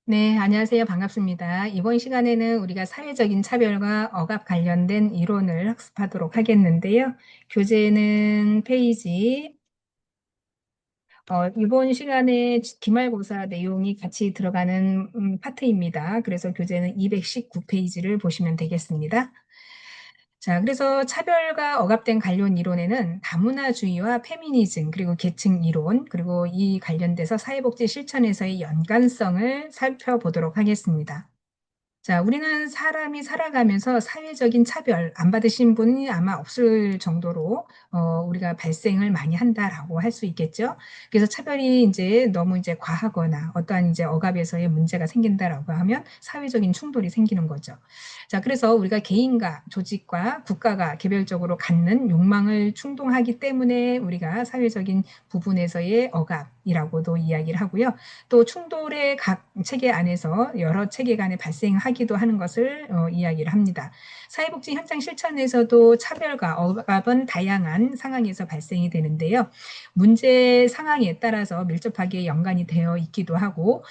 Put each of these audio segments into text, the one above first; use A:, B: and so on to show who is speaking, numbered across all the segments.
A: 네, 안녕하세요. 반갑습니다. 이번 시간에는 우리가 사회적인 차별과 억압 관련된 이론을 학습하도록 하겠는데요. 교재는 페이지, 이번 시간에 기말고사 내용이 같이 들어가는 파트입니다. 그래서 교재는 219페이지를 보시면 되겠습니다. 자, 그래서 차별과 억압된 관련 이론에는 다문화주의와 페미니즘, 그리고 계층 이론, 그리고 이 관련돼서 사회복지 실천에서의 연관성을 살펴보도록 하겠습니다. 자, 우리는 사람이 살아가면서 사회적인 차별 안 받으신 분이 아마 없을 정도로 우리가 발생을 많이 한다라고 할 수 있겠죠. 그래서 차별이 이제 너무 이제 과하거나 어떠한 이제 억압에서의 문제가 생긴다라고 하면 사회적인 충돌이 생기는 거죠. 자, 그래서 우리가 개인과 조직과 국가가 개별적으로 갖는 욕망을 충동하기 때문에 우리가 사회적인 부분에서의 억압이라고도 이야기를 하고요. 또 충돌의 각 체계 안에서 여러 체계 간에 발생하기도 하는 것을 이야기를 합니다. 사회복지 현장 실천에서도 차별과 억압은 다양한 상황에서 발생이 되는데요. 문제 상황에 따라서 밀접하게 연관이 되어 있기도 하고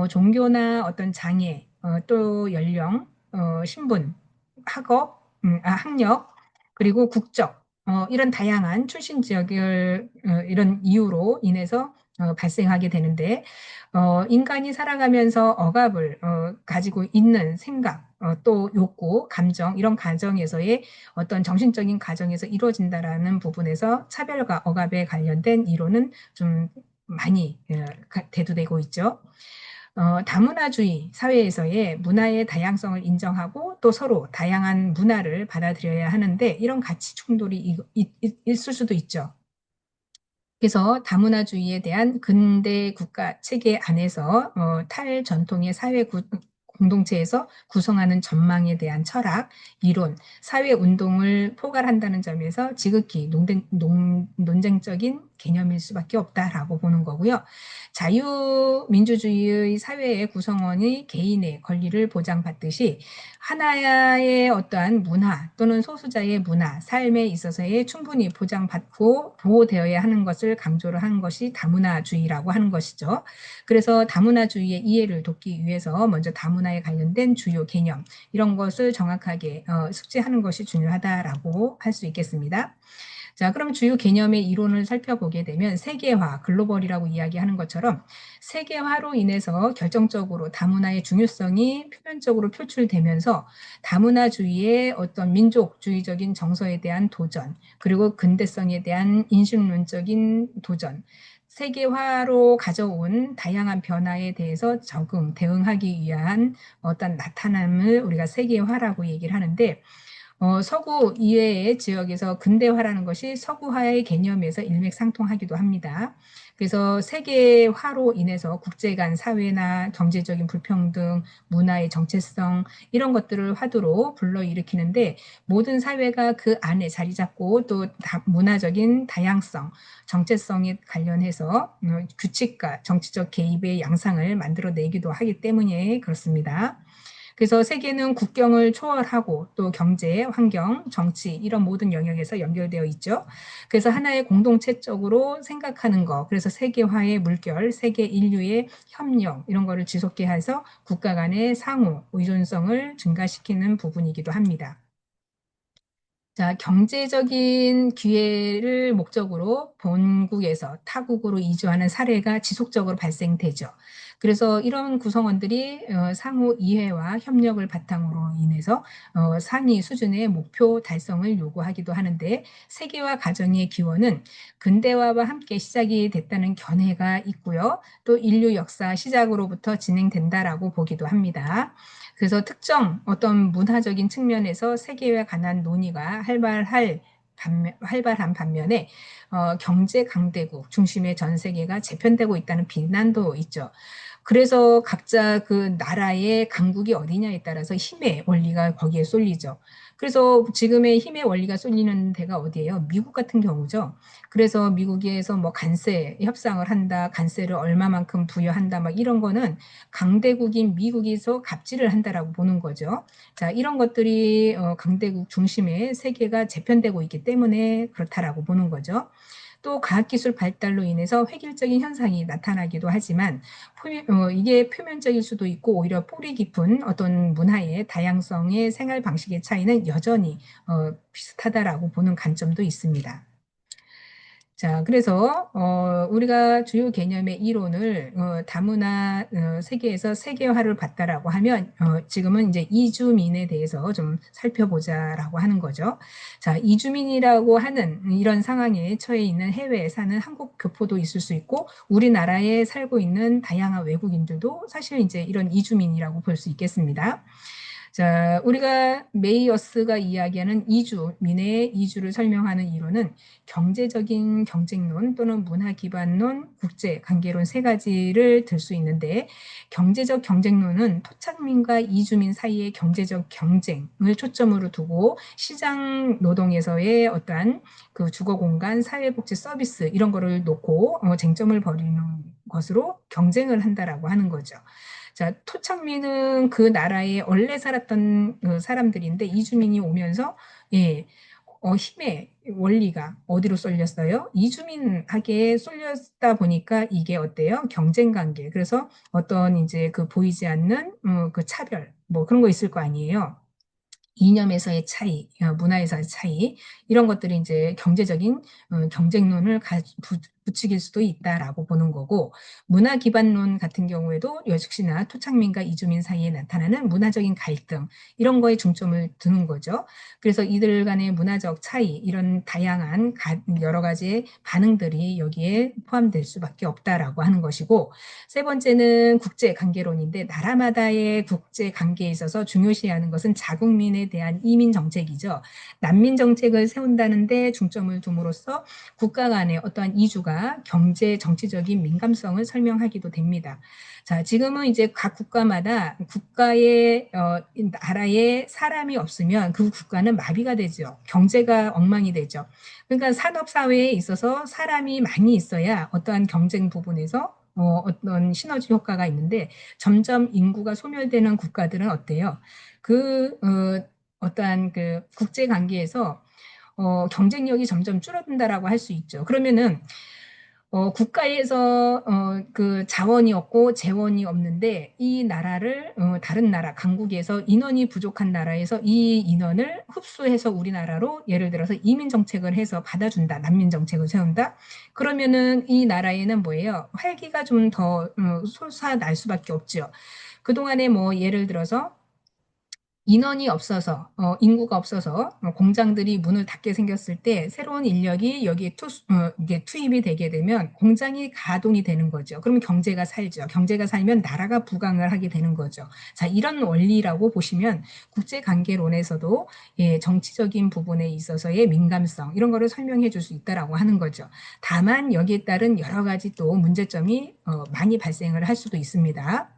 A: 종교나 어떤 장애, 또 연령, 신분, 학력, 그리고 국적, 이런 다양한 출신 지역을 이런 이유로 인해서 발생하게 되는데 인간이 살아가면서 억압을 가지고 있는 생각, 또 욕구, 감정 이런 가정에서의 어떤 정신적인 가정에서 이루어진다라는 부분에서 차별과 억압에 관련된 이론은 좀 많이 대두되고 있죠. 다문화주의 사회에서의 문화의 다양성을 인정하고 또 서로 다양한 문화를 받아들여야 하는데 이런 가치 충돌이 있을 수도 있죠. 그래서 다문화주의에 대한 근대 국가 체계 안에서 탈전통의 사회 공동체에서 구성하는 전망에 대한 철학, 이론, 사회운동을 포괄한다는 점에서 지극히 논쟁적인 개념일 수밖에 없다라고 보는 거고요. 자유민주주의의 사회의 구성원이 개인의 권리를 보장받듯이 하나의 어떠한 문화 또는 소수자의 문화, 삶에 있어서의 충분히 보장받고 보호되어야 하는 것을 강조를 하는 것이 다문화주의라고 하는 것이죠. 그래서 다문화주의의 이해를 돕기 위해서 먼저 다문화에 관련된 주요 개념 이런 것을 정확하게 숙지하는 것이 중요하다라고 할 수 있겠습니다. 자, 그럼 주요 개념의 이론을 살펴보게 되면 세계화, 글로벌이라고 이야기하는 것처럼 세계화로 인해서 결정적으로 다문화의 중요성이 표면적으로 표출되면서 다문화주의의 어떤 민족주의적인 정서에 대한 도전, 그리고 근대성에 대한 인식론적인 도전, 세계화로 가져온 다양한 변화에 대해서 대응하기 위한 어떤 나타남을 우리가 세계화라고 얘기를 하는데 서구 이외의 지역에서 근대화라는 것이 서구화의 개념에서 일맥상통하기도 합니다. 그래서 세계화로 인해서 국제 간 사회나 경제적인 불평등, 문화의 정체성 이런 것들을 화두로 불러일으키는데 모든 사회가 그 안에 자리 잡고 또 문화적인 다양성, 정체성에 관련해서 규칙과 정치적 개입의 양상을 만들어내기도 하기 때문에 그렇습니다. 그래서 세계는 국경을 초월하고 또 경제, 환경, 정치 이런 모든 영역에서 연결되어 있죠. 그래서 하나의 공동체적으로 생각하는 거, 그래서 세계화의 물결, 세계 인류의 협력 이런 거를 지속해 해서 국가 간의 상호 의존성을 증가시키는 부분이기도 합니다. 자, 경제적인 기회를 목적으로 본국에서 타국으로 이주하는 사례가 지속적으로 발생되죠. 그래서 이런 구성원들이 상호 이해와 협력을 바탕으로 인해서 상위 수준의 목표 달성을 요구하기도 하는데 세계화 과정의 기원은 근대화와 함께 시작이 됐다는 견해가 있고요. 또 인류 역사 시작으로부터 진행된다라고 보기도 합니다. 그래서 특정 어떤 문화적인 측면에서 세계에 관한 논의가 활발한 반면에 경제 강대국 중심의 전 세계가 재편되고 있다는 비난도 있죠. 그래서 각자 그 나라의 강국이 어디냐에 따라서 힘의 원리가 거기에 쏠리죠. 그래서 지금의 힘의 원리가 쏠리는 데가 어디예요? 미국 같은 경우죠. 그래서 미국에서 뭐 관세 협상을 한다, 관세를 얼마만큼 부여한다, 막 이런 거는 강대국인 미국에서 갑질을 한다라고 보는 거죠. 자, 이런 것들이 강대국 중심의 세계가 재편되고 있기 때문에 그렇다라고 보는 거죠. 또 과학기술 발달로 인해서 획일적인 현상이 나타나기도 하지만 이게 표면적일 수도 있고 오히려 뿌리 깊은 어떤 문화의 다양성의 생활 방식의 차이는 여전히 비슷하다라고 보는 관점도 있습니다. 자, 그래서 우리가 주요 개념의 이론을 다문화 세계에서 세계화를 봤다라고 하면 지금은 이제 이주민에 대해서 좀 살펴보자라고 하는 거죠. 자, 이주민이라고 하는 이런 상황에 처해 있는 해외에 사는 한국 교포도 있을 수 있고 우리나라에 살고 있는 다양한 외국인들도 사실 이제 이런 이주민이라고 볼 수 있겠습니다. 자, 우리가 메이어스가 이야기하는 이주, 민의 이주를 설명하는 이론은 경제적인 경쟁론 또는 문화 기반론, 국제 관계론 세 가지를 들 수 있는데 경제적 경쟁론은 토착민과 이주민 사이의 경제적 경쟁을 초점으로 두고 시장 노동에서의 어떠한 그 주거 공간, 사회복지 서비스 이런 거를 놓고 쟁점을 벌이는 것으로 경쟁을 한다라고 하는 거죠. 자, 토착민은 그 나라에 원래 살았던 사람들인데 이주민이 오면서 예, 힘의 원리가 어디로 쏠렸어요? 이주민에게 쏠렸다 보니까 이게 어때요? 경쟁 관계. 그래서 어떤 이제 그 보이지 않는 그 차별 뭐 그런 거 있을 거 아니에요. 이념에서의 차이, 문화에서의 차이, 이런 것들이 이제 경제적인 경쟁론을 부추길 수도 있다라고 보는 거고, 문화 기반론 같은 경우에도 역시나 토착민과 이주민 사이에 나타나는 문화적인 갈등, 이런 거에 중점을 두는 거죠. 그래서 이들 간의 문화적 차이, 이런 다양한 여러 가지의 반응들이 여기에 포함될 수밖에 없다라고 하는 것이고, 세 번째는 국제 관계론인데, 나라마다의 국제 관계에 있어서 중요시하는 것은 자국민의 대한 이민 정책이죠. 난민 정책을 세운다는데 중점을 둠으로써 국가 간의 어떠한 이주가 경제 정치적인 민감성을 설명하기도 됩니다. 자, 지금은 이제 각 국가마다 국가의 나라에 사람이 없으면 그 국가는 마비가 되죠. 경제가 엉망이 되죠. 그러니까 산업 사회에 있어서 사람이 많이 있어야 어떠한 경쟁 부분에서 어떤 시너지 효과가 있는데 점점 인구가 소멸되는 국가들은 어때요? 그 어떠한 그 국제 관계에서 경쟁력이 점점 줄어든다라고 할 수 있죠. 그러면은 국가에서 그 자원이 없고 재원이 없는데 이 나라를 다른 나라 강국에서 인원이 부족한 나라에서 이 인원을 흡수해서 우리나라로 예를 들어서 이민 정책을 해서 받아준다. 난민 정책을 세운다. 그러면은 이 나라에는 뭐예요? 활기가 좀 더 솟아날 수밖에 없죠. 그동안에 뭐 예를 들어서 인원이 없어서 인구가 없어서 공장들이 문을 닫게 생겼을 때 새로운 인력이 여기에 이게 투입이 되게 되면 공장이 가동이 되는 거죠. 그러면 경제가 살죠. 경제가 살면 나라가 부강을 하게 되는 거죠. 자, 이런 원리라고 보시면 국제관계론에서도 예, 정치적인 부분에 있어서의 민감성 이런 거를 설명해 줄 수 있다라고 하는 거죠. 다만 여기에 따른 여러 가지 또 문제점이 많이 발생을 할 수도 있습니다.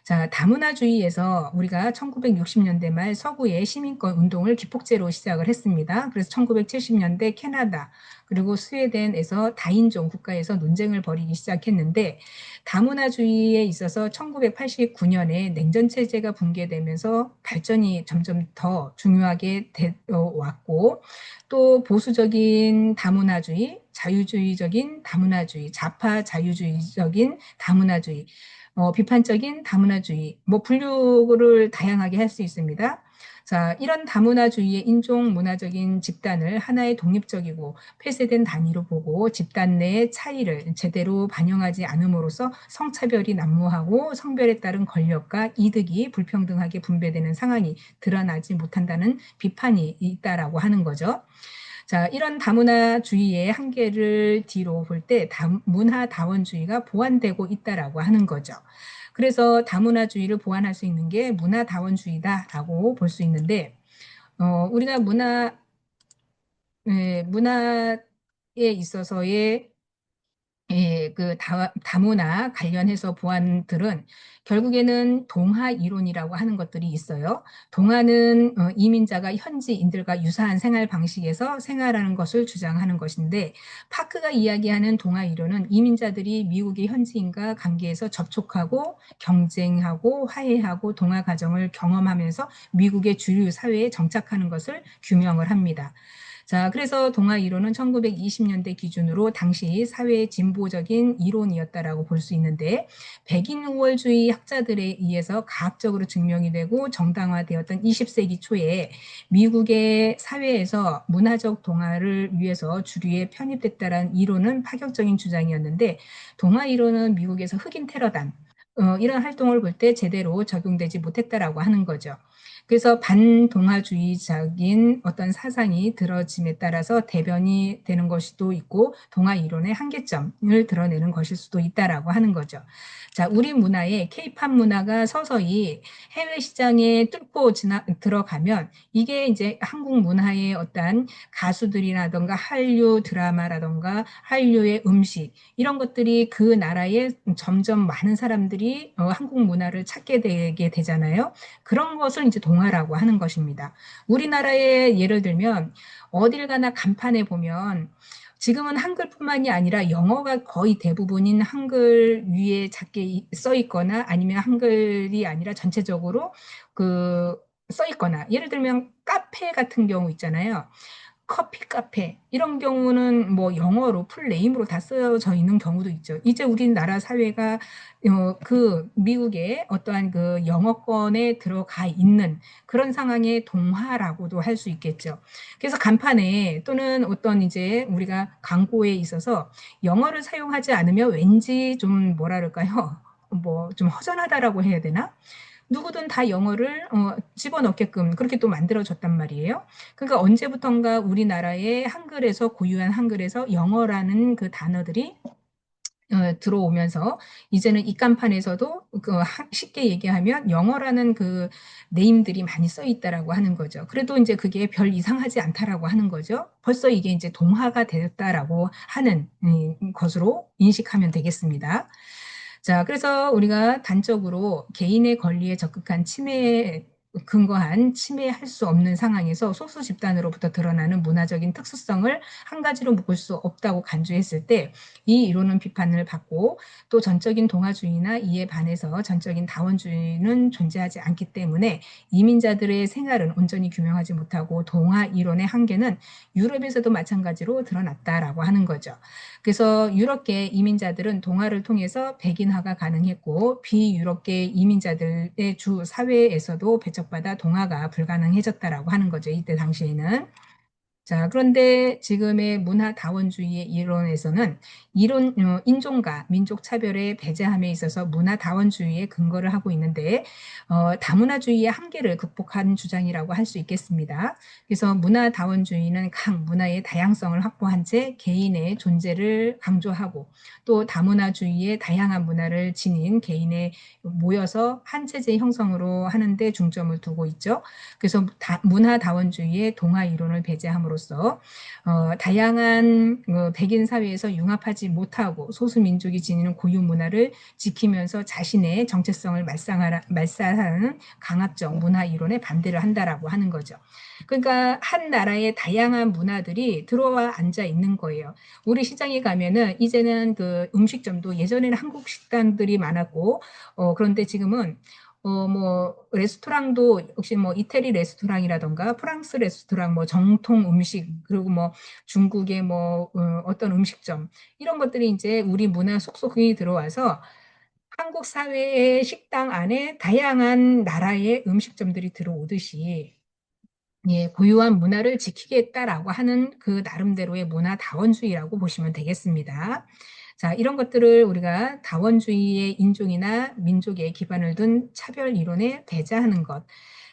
A: 자, 다문화주의에서 우리가 1960년대 말 서구의 시민권 운동을 기폭제로 시작을 했습니다. 그래서 1970년대 캐나다 그리고 스웨덴에서 다인종 국가에서 논쟁을 벌이기 시작했는데 다문화주의에 있어서 1989년에 냉전체제가 붕괴되면서 발전이 점점 더 중요하게 왔고 또 보수적인 다문화주의, 자유주의적인 다문화주의, 좌파 자유주의적인 다문화주의 비판적인 다문화주의, 뭐 분류를 다양하게 할 수 있습니다. 자, 이런 다문화주의의 인종 문화적인 집단을 하나의 독립적이고 폐쇄된 단위로 보고 집단 내의 차이를 제대로 반영하지 않음으로써 성차별이 난무하고 성별에 따른 권력과 이득이 불평등하게 분배되는 상황이 드러나지 못한다는 비판이 있다라고 하는 거죠. 자, 이런 다문화주의의 한계를 뒤로 볼 때 문화다원주의가 보완되고 있다라고 하는 거죠. 그래서 다문화주의를 보완할 수 있는 게 문화다원주의다라고 볼 수 있는데 우리가 문화에 있어서의 예, 그 다문화 관련해서 보안들은 결국에는 동화 이론이라고 하는 것들이 있어요. 동화는 이민자가 현지인들과 유사한 생활 방식에서 생활하는 것을 주장하는 것인데 파크가 이야기하는 동화 이론은 이민자들이 미국의 현지인과 관계에서 접촉하고 경쟁하고 화해하고 동화 과정을 경험하면서 미국의 주류 사회에 정착하는 것을 규명을 합니다. 자, 그래서 동아 이론은 1920년대 기준으로 당시 사회의 진보적인 이론이었다라고 볼 수 있는데, 백인 우월주의 학자들에 의해서 과학적으로 증명이 되고 정당화되었던 20세기 초에 미국의 사회에서 문화적 동화를 위해서 주류에 편입됐다라는 이론은 파격적인 주장이었는데, 동아 이론은 미국에서 흑인 테러단 이런 활동을 볼 때 제대로 적용되지 못했다라고 하는 거죠. 그래서 반동아주의적인 어떤 사상이 들어짐에 따라서 대변이 되는 것이 또 있고 동아 이론의 한계점을 드러내는 것일 수도 있다라고 하는 거죠. 자, 우리 문화에 케이팝 문화가 서서히 해외 시장에 뚫고 들어가면 이게 이제 한국 문화의 어떤 가수들이라던가 한류 드라마라던가 한류의 음식 이런 것들이 그 나라에 점점 많은 사람들이 한국 문화를 찾게 되게 되잖아요. 그런 것을 이제 동화라고 하는 것입니다. 우리나라에 예를 들면 어딜 가나 간판에 보면 지금은 한글뿐만이 아니라 영어가 거의 대부분인 한글 위에 작게 써 있거나 아니면 한글이 아니라 전체적으로 그 써 있거나 예를 들면 카페 같은 경우 있잖아요. 커피 카페 이런 경우는 뭐 영어로 풀네임으로 다 쓰여져 있는 경우도 있죠. 이제 우리나라 사회가 그 미국의 어떠한 그 영어권에 들어가 있는 그런 상황의 동화라고도 할 수 있겠죠. 그래서 간판에 또는 어떤 이제 우리가 광고에 있어서 영어를 사용하지 않으면 왠지 좀 뭐라 그럴까요? 뭐 좀 허전하다라고 해야 되나? 누구든 다 영어를 집어넣게끔 그렇게 또 만들어졌단 말이에요. 그러니까 언제부턴가 우리나라의 한글에서 고유한 한글에서 영어라는 그 단어들이 들어오면서 이제는 입간판에서도 쉽게 얘기하면 영어라는 그 네임들이 많이 써 있다라고 하는 거죠. 그래도 이제 그게 별 이상하지 않다라고 하는 거죠. 벌써 이게 이제 동화가 되었다라고 하는 것으로 인식하면 되겠습니다. 자, 그래서 우리가 단적으로 개인의 권리에 적극한 침해에 근거한 침해할 수 없는 상황에서 소수 집단으로부터 드러나는 문화적인 특수성을 한 가지로 묶을 수 없다고 간주했을 때 이 이론은 비판을 받고 또 전적인 동아주의나 이에 반해서 전적인 다원주의는 존재하지 않기 때문에 이민자들의 생활은 온전히 규명하지 못하고 동아 이론의 한계는 유럽에서도 마찬가지로 드러났다라고 하는 거죠. 그래서 유럽계 이민자들은 동아를 통해서 백인화가 가능했고 비유럽계 이민자들의 주 사회에서도 배척받아 동아가 불가능해졌다라고 하는 거죠. 이때 당시에는. 자, 그런데 지금의 문화 다원주의의 이론에서는 인종과 민족 차별의 배제함에 있어서 문화 다원주의에 근거를 하고 있는데 다문화주의의 한계를 극복한 주장이라고 할 수 있겠습니다. 그래서 문화 다원주의는 각 문화의 다양성을 확보한 채 개인의 존재를 강조하고 또 다문화주의의 다양한 문화를 지닌 개인의 모여서 한 체제 형성으로 하는데 중점을 두고 있죠. 그래서 문화 다원주의의 동화 이론을 배제함으로써 다양한 백인 사회에서 융합하지 못하고 소수 민족이 지니는 고유 문화를 지키면서 자신의 정체성을 말살하는 강압적 문화 이론에 반대를 한다라고 하는 거죠. 그러니까 한 나라의 다양한 문화들이 들어와 앉아 있는 거예요. 우리 시장에 가면은 이제는 그 음식점도 예전에는 한국 식당들이 많았고 그런데 지금은 뭐 레스토랑도 역시 뭐 이태리 레스토랑이라던가 프랑스 레스토랑 뭐 정통 음식 그리고 뭐 중국의 뭐 어떤 음식점 이런 것들이 이제 우리 문화 속속이 들어와서 한국 사회의 식당 안에 다양한 나라의 음식점들이 들어오듯이 예, 고유한 문화를 지키겠다라고 하는 그 나름대로의 문화 다원주의라고 보시면 되겠습니다. 자, 이런 것들을 우리가 다원주의의 인종이나 민족에 기반을 둔 차별 이론에 배제하는 것.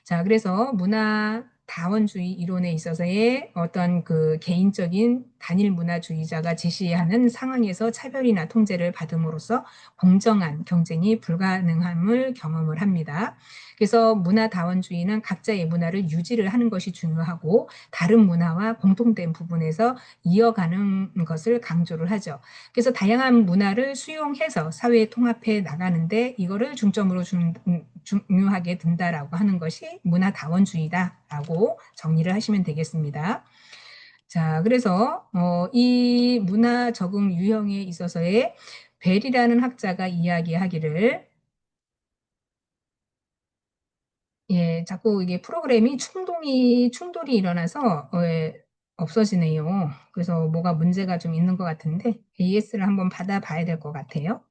A: 자, 그래서 문화 다원주의 이론에 있어서의 어떤 그 개인적인 단일 문화주의자가 제시하는 상황에서 차별이나 통제를 받음으로써 공정한 경쟁이 불가능함을 경험을 합니다. 그래서 문화 다원주의는 각자의 문화를 유지를 하는 것이 중요하고 다른 문화와 공통된 부분에서 이어가는 것을 강조를 하죠. 그래서 다양한 문화를 수용해서 사회에 통합해 나가는데 이거를 중점으로 중요하게 둔다라고 하는 것이 문화 다원주의다라고 정리를 하시면 되겠습니다. 자, 그래서 이 문화 적응 유형에 있어서의 벨이라는 학자가 이야기하기를 예, 자꾸 이게 프로그램이 충돌이 일어나서 예, 없어지네요. 그래서 뭐가 문제가 좀 있는 것 같은데 AS를 한번 받아 봐야 될 것 같아요.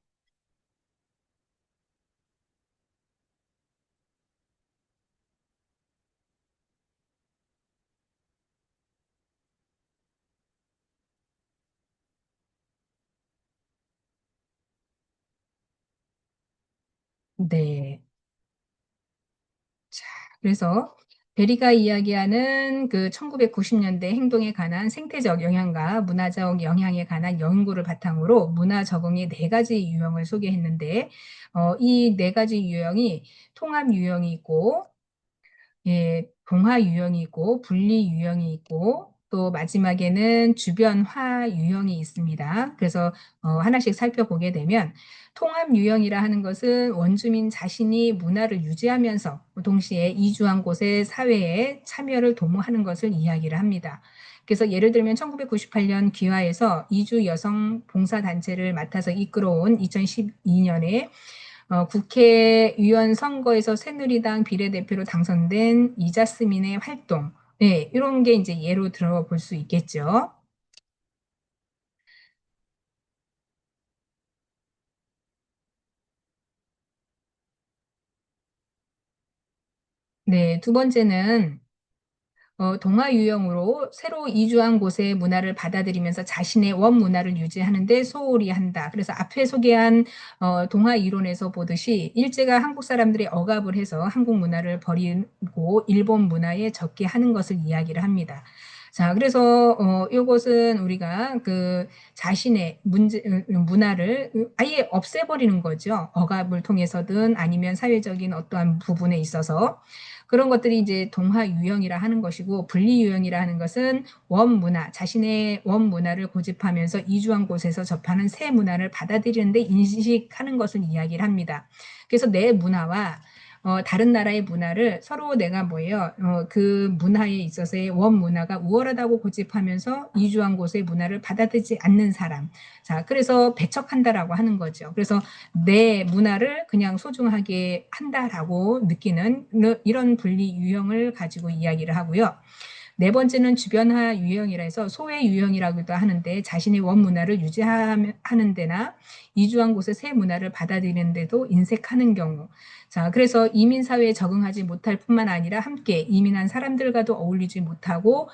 A: 네. 자, 그래서 베리가 이야기하는 그 1990년대 행동에 관한 생태적 영향과 문화적 영향에 관한 연구를 바탕으로 문화 적응의 네 가지 유형을 소개했는데, 이 네 가지 유형이 통합 유형이 있고, 예, 동화 유형이 있고 분리 유형이 있고 또 마지막에는 주변화 유형이 있습니다. 그래서 하나씩 살펴보게 되면 통합 유형이라 하는 것은 원주민 자신이 문화를 유지하면서 동시에 이주한 곳의 사회에 참여를 도모하는 것을 이야기를 합니다. 그래서 예를 들면 1998년 귀화에서 이주 여성 봉사단체를 맡아서 이끌어온 2012년에 국회의원 선거에서 새누리당 비례대표로 당선된 이자스민의 활동, 네, 이런 게 이제 예로 들어볼 수 있겠죠. 네, 두 번째는 동화 유형으로 새로 이주한 곳의 문화를 받아들이면서 자신의 원문화를 유지하는 데 소홀히 한다. 그래서 앞에 소개한 동화 이론에서 보듯이 일제가 한국 사람들의 억압을 해서 한국 문화를 버리고 일본 문화에 적게 하는 것을 이야기를 합니다. 자, 그래서 이것은 우리가 그 자신의 문화를 아예 없애버리는 거죠. 억압을 통해서든 아니면 사회적인 어떠한 부분에 있어서. 그런 것들이 이제 동화 유형이라 하는 것이고 분리 유형이라 하는 것은 원문화, 자신의 원문화를 고집하면서 이주한 곳에서 접하는 새 문화를 받아들이는데 인식하는 것을 이야기를 합니다. 그래서 내 문화와 다른 나라의 문화를 서로 내가 뭐예요? 그 문화에 있어서의 원문화가 우월하다고 고집하면서 이주한 곳의 문화를 받아들이지 않는 사람. 자, 그래서 배척한다라고 하는 거죠. 그래서 내 문화를 그냥 소중하게 한다라고 느끼는 이런 분리 유형을 가지고 이야기를 하고요. 네 번째는 주변화 유형이라 해서 소외 유형이라고도 하는데 자신의 원문화를 유지하는 데나 이주한 곳의 새 문화를 받아들이는 데도 인색하는 경우. 자, 그래서 이민 사회에 적응하지 못할 뿐만 아니라 함께 이민한 사람들과도 어울리지 못하고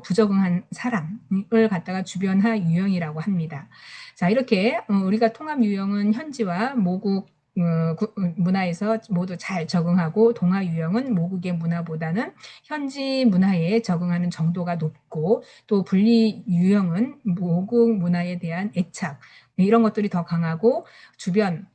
A: 부적응한 사람을 갖다가 주변화 유형이라고 합니다. 자, 이렇게 우리가 통합 유형은 현지와 모국 문화에서 모두 잘 적응하고 동화 유형은 모국의 문화보다는 현지 문화에 적응하는 정도가 높고 또 분리 유형은 모국 문화에 대한 애착 이런 것들이 더 강하고 주변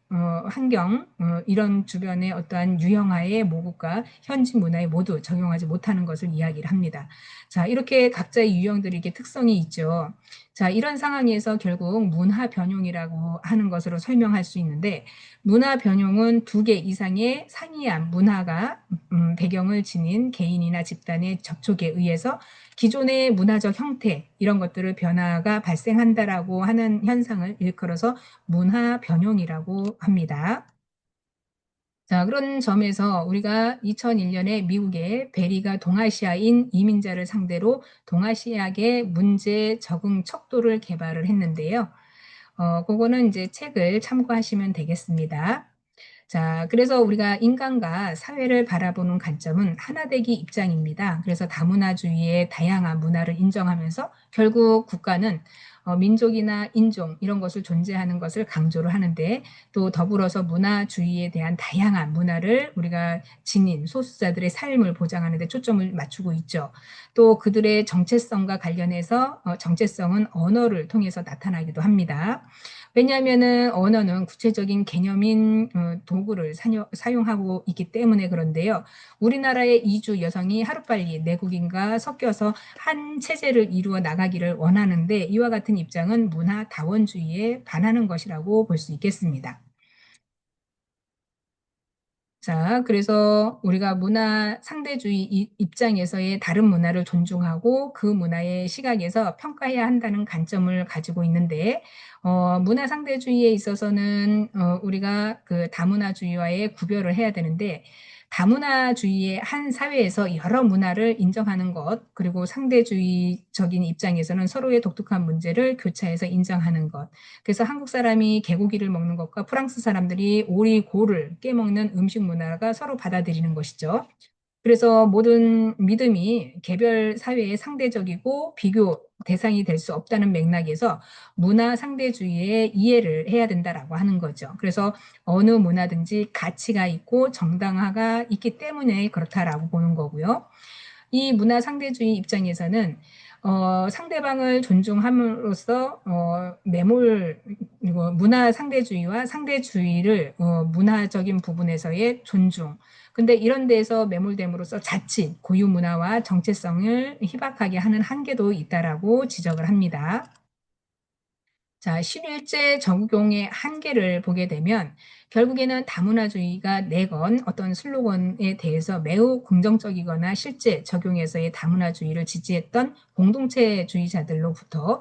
A: 환경 이런 주변의 어떠한 유형화의 모국과 현지 문화에 모두 적용하지 못하는 것을 이야기를 합니다. 자, 이렇게 각자의 유형들이 이렇게 특성이 있죠. 자, 이런 상황에서 결국 문화 변용이라고 하는 것으로 설명할 수 있는데 문화 변용은 두 개 이상의 상이한 문화가 배경을 지닌 개인이나 집단의 접촉에 의해서 기존의 문화적 형태 이런 것들을 변화가 발생한다라고 하는 현상을 일컬어서 문화 변용이라고 합니다. 자, 그런 점에서 우리가 2001년에 미국의 베리가 동아시아인 이민자를 상대로 동아시아계 문제 적응 척도를 개발을 했는데요. 그거는 이제 책을 참고하시면 되겠습니다. 자, 그래서 우리가 인간과 사회를 바라보는 관점은 하나되기 입장입니다. 그래서 다문화주의의 다양한 문화를 인정하면서 결국 국가는 민족이나 인종 이런 것을 존재하는 것을 강조를 하는데 또 더불어서 문화주의에 대한 다양한 문화를 우리가 지닌 소수자들의 삶을 보장하는 데 초점을 맞추고 있죠. 또 그들의 정체성과 관련해서 정체성은 언어를 통해서 나타나기도 합니다. 왜냐하면은 언어는 구체적인 개념인 도구를 사용하고 있기 때문에 그런데요. 우리나라의 이주 여성이 하루빨리 내국인과 섞여서 한 체제를 이루어 나가기를 원하는데 이와 같은 입장은 문화 다원주의에 반하는 것이라고 볼 수 있겠습니다. 자, 그래서 우리가 문화 상대주의 입장에서의 다른 문화를 존중하고 그 문화의 시각에서 평가해야 한다는 관점을 가지고 있는데, 문화 상대주의에 있어서는 우리가 그 다문화주의와의 구별을 해야 되는데, 다문화주의의 한 사회에서 여러 문화를 인정하는 것, 그리고 상대주의적인 입장에서는 서로의 독특한 문제를 교차해서 인정하는 것. 그래서 한국 사람이 개고기를 먹는 것과 프랑스 사람들이 오리고를 깨먹는 음식 문화가 서로 받아들이는 것이죠. 그래서 모든 믿음이 개별 사회의 상대적이고 비교 대상이 될 수 없다는 맥락에서 문화 상대주의의 이해를 해야 된다라고 하는 거죠. 그래서 어느 문화든지 가치가 있고 정당화가 있기 때문에 그렇다라고 보는 거고요. 이 문화 상대주의 입장에서는 상대방을 존중함으로써 문화 상대주의와 상대주의를 문화적인 부분에서의 존중. 근데 이런 데에서 매몰됨으로써 자칫 고유 문화와 정체성을 희박하게 하는 한계도 있다라고 지적을 합니다. 자, 실제 적용의 한계를 보게 되면 결국에는 다문화주의가 내건 어떤 슬로건에 대해서 매우 긍정적이거나 실제 적용에서의 다문화주의를 지지했던 공동체주의자들로부터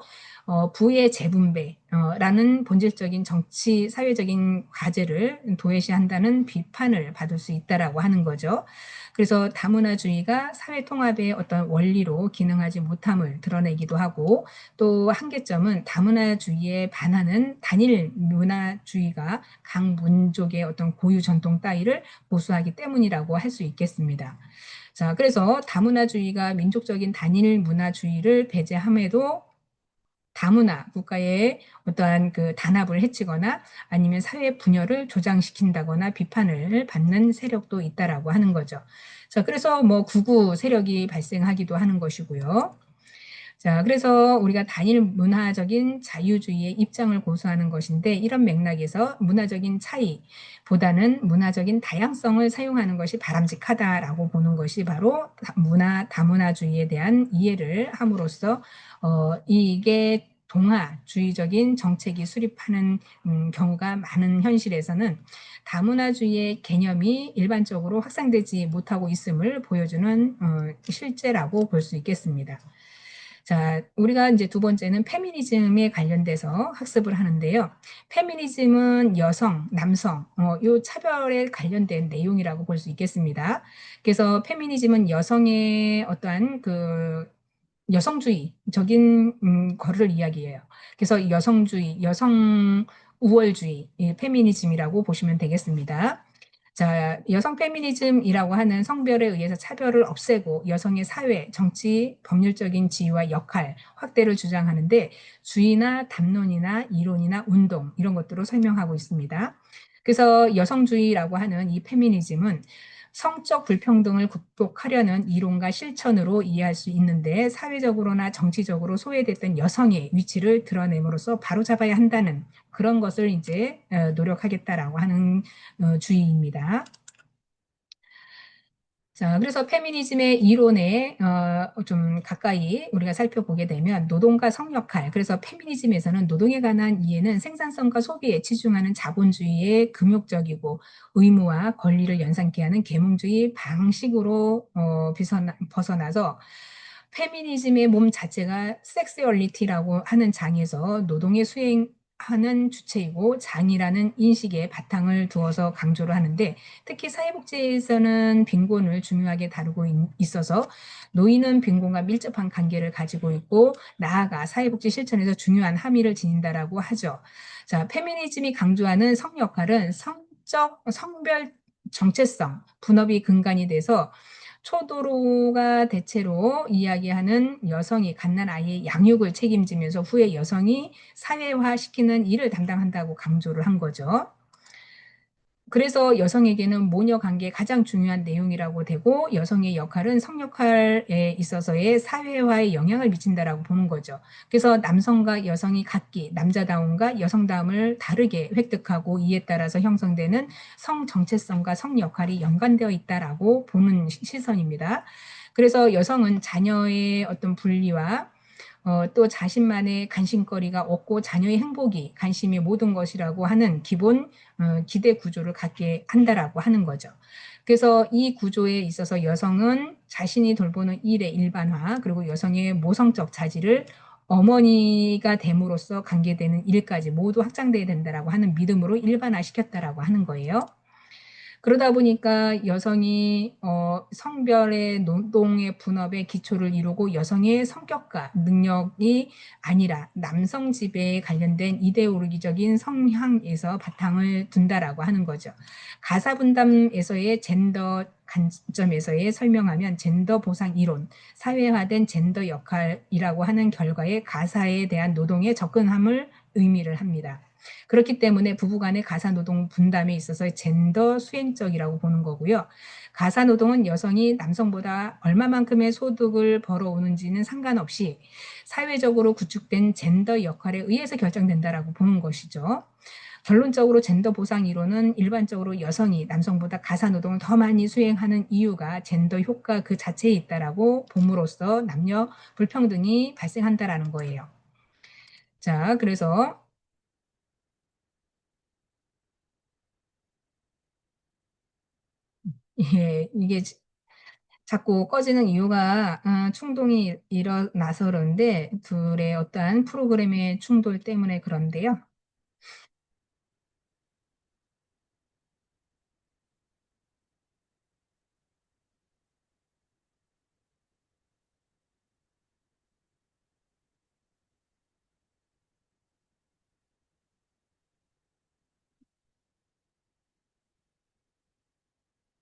A: 부의 재분배라는 본질적인 정치 사회적인 과제를 도외시한다는 비판을 받을 수 있다라고 하는 거죠. 그래서 다문화주의가 사회 통합의 어떤 원리로 기능하지 못함을 드러내기도 하고 또 한계점은 다문화주의에 반하는 단일 문화주의가 각 민족의 어떤 고유 전통 따위를 보수하기 때문이라고 할 수 있겠습니다. 자, 그래서 다문화주의가 민족적인 단일 문화주의를 배제함에도 다문화 국가의 어떠한 그 단합을 해치거나 아니면 사회 분열을 조장시킨다거나 비판을 받는 세력도 있다라고 하는 거죠. 자, 그래서 뭐 극우 세력이 발생하기도 하는 것이고요. 자, 그래서 우리가 단일 문화적인 자유주의의 입장을 고수하는 것인데 이런 맥락에서 문화적인 차이보다는 문화적인 다양성을 사용하는 것이 바람직하다라고 보는 것이 바로 다문화주의에 대한 이해를 함으로써 이게 동아주의적인 정책이 수립하는 경우가 많은 현실에서는 다문화주의의 개념이 일반적으로 확산되지 못하고 있음을 보여주는 실제라고 볼 수 있겠습니다. 자, 우리가 이제 두 번째는 페미니즘에 관련돼서 학습을 하는데요. 페미니즘은 여성, 남성, 요 차별에 관련된 내용이라고 볼 수 있겠습니다. 그래서 페미니즘은 여성의 어떠한 그 여성주의적인 거를 이야기해요. 그래서 여성주의, 여성 우월주의, 페미니즘이라고 보시면 되겠습니다. 자, 여성 페미니즘이라고 하는 성별에 의해서 차별을 없애고 여성의 사회, 정치, 법률적인 지위와 역할 확대를 주장하는데 주의나 담론이나 이론이나 운동 이런 것들로 설명하고 있습니다. 그래서 여성주의라고 하는 이 페미니즘은 성적 불평등을 극복하려는 이론과 실천으로 이해할 수 있는데 사회적으로나 정치적으로 소외됐던 여성의 위치를 드러냄으로써 바로잡아야 한다는 그런 것을 이제 노력하겠다라고 하는 주의입니다. 자, 그래서 페미니즘의 이론에 좀 가까이 우리가 살펴보게 되면 노동과 성역할, 그래서 페미니즘에서는 노동에 관한 이해는 생산성과 소비에 치중하는 자본주의의 금욕적이고 의무와 권리를 연상케 하는 계몽주의 방식으로 벗어나서 페미니즘의 몸 자체가 섹스얼리티라고 하는 장에서 노동의 수행하는 주체이고 장이라는 인식에 바탕을 두어서 강조를 하는데 특히 사회복지에서는 빈곤을 중요하게 다루고 있어서 노인은 빈곤과 밀접한 관계를 가지고 있고 나아가 사회복지 실천에서 중요한 함의를 지닌다라고 하죠. 자, 페미니즘이 강조하는 성 역할은 성별 정체성, 분업이 근간이 돼서 초도로가 대체로 이야기하는 여성이 갓난 아이의 양육을 책임지면서 후에 여성이 사회화시키는 일을 담당한다고 강조를 한 거죠. 그래서 여성에게는 모녀 관계의 가장 중요한 내용이라고 되고 여성의 역할은 성역할에 있어서의 사회화에 영향을 미친다라고 보는 거죠. 그래서 남성과 여성이 각기 남자다움과 여성다움을 다르게 획득하고 이에 따라서 형성되는 성 정체성과 성 역할이 연관되어 있다라고 보는 시선입니다. 그래서 여성은 자녀의 어떤 분리와 또 자신만의 관심거리가 없고 자녀의 행복이 관심이 모든 것이라고 하는 기본 기대 구조를 갖게 한다라고 하는 거죠. 그래서 이 구조에 있어서 여성은 자신이 돌보는 일의 일반화 그리고 여성의 모성적 자질을 어머니가 됨으로써 관계되는 일까지 모두 확장돼야 된다라고 하는 믿음으로 일반화시켰다라고 하는 거예요. 그러다 보니까 여성이 성별의 노동의 분업의 기초를 이루고 여성의 성격과 능력이 아니라 남성 지배에 관련된 이데올로기적인 성향에서 바탕을 둔다라고 하는 거죠. 가사 분담에서의 젠더 관점에서의 설명하면 젠더 보상 이론, 사회화된 젠더 역할이라고 하는 결과에 가사에 대한 노동의 접근함을 의미를 합니다. 그렇기 때문에 부부간의 가사노동 분담에 있어서 젠더 수행적이라고 보는 거고요. 가사노동은 여성이 남성보다 얼마만큼의 소득을 벌어오는지는 상관없이 사회적으로 구축된 젠더 역할에 의해서 결정된다라고 보는 것이죠. 결론적으로 젠더 보상 이론은 일반적으로 여성이 남성보다 가사노동을 더 많이 수행하는 이유가 젠더 효과 그 자체에 있다라고 봄으로써 남녀 불평등이 발생한다라는 거예요. 자, 그래서 예, 이게 자꾸 꺼지는 이유가 충동이 일어나서 그런데 둘의 어떠한 프로그램의 충돌 때문에 그런데요.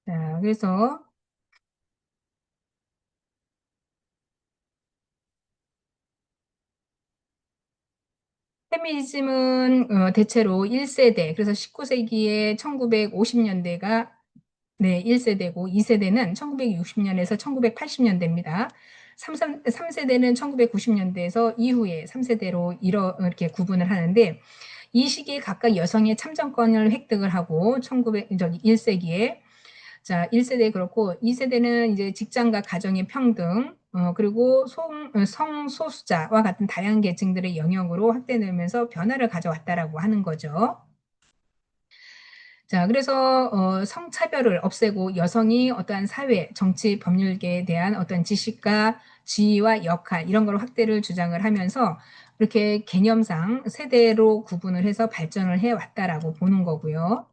A: 자, 그래서 페미니즘은 대체로 1세대, 그래서 19세기에 1950년대가 네, 1세대고 2세대는 1960년에서 1980년대입니다. 3세대는 1990년대에서 이후에 3세대로 이렇게 구분을 하는데 이 시기에 각각 여성의 참정권을 획득을 하고 1세기에 자, 1세대 그렇고 2세대는 이제 직장과 가정의 평등 그리고 성소수자와 같은 다양한 계층들의 영역으로 확대되면서 변화를 가져왔다라고 하는 거죠. 자, 그래서 성차별을 없애고 여성이 어떠한 사회, 정치, 법률계에 대한 어떤 지식과 지위와 역할 이런 걸 확대를 주장을 하면서 이렇게 개념상 세대로 구분을 해서 발전을 해 왔다라고 보는 거고요.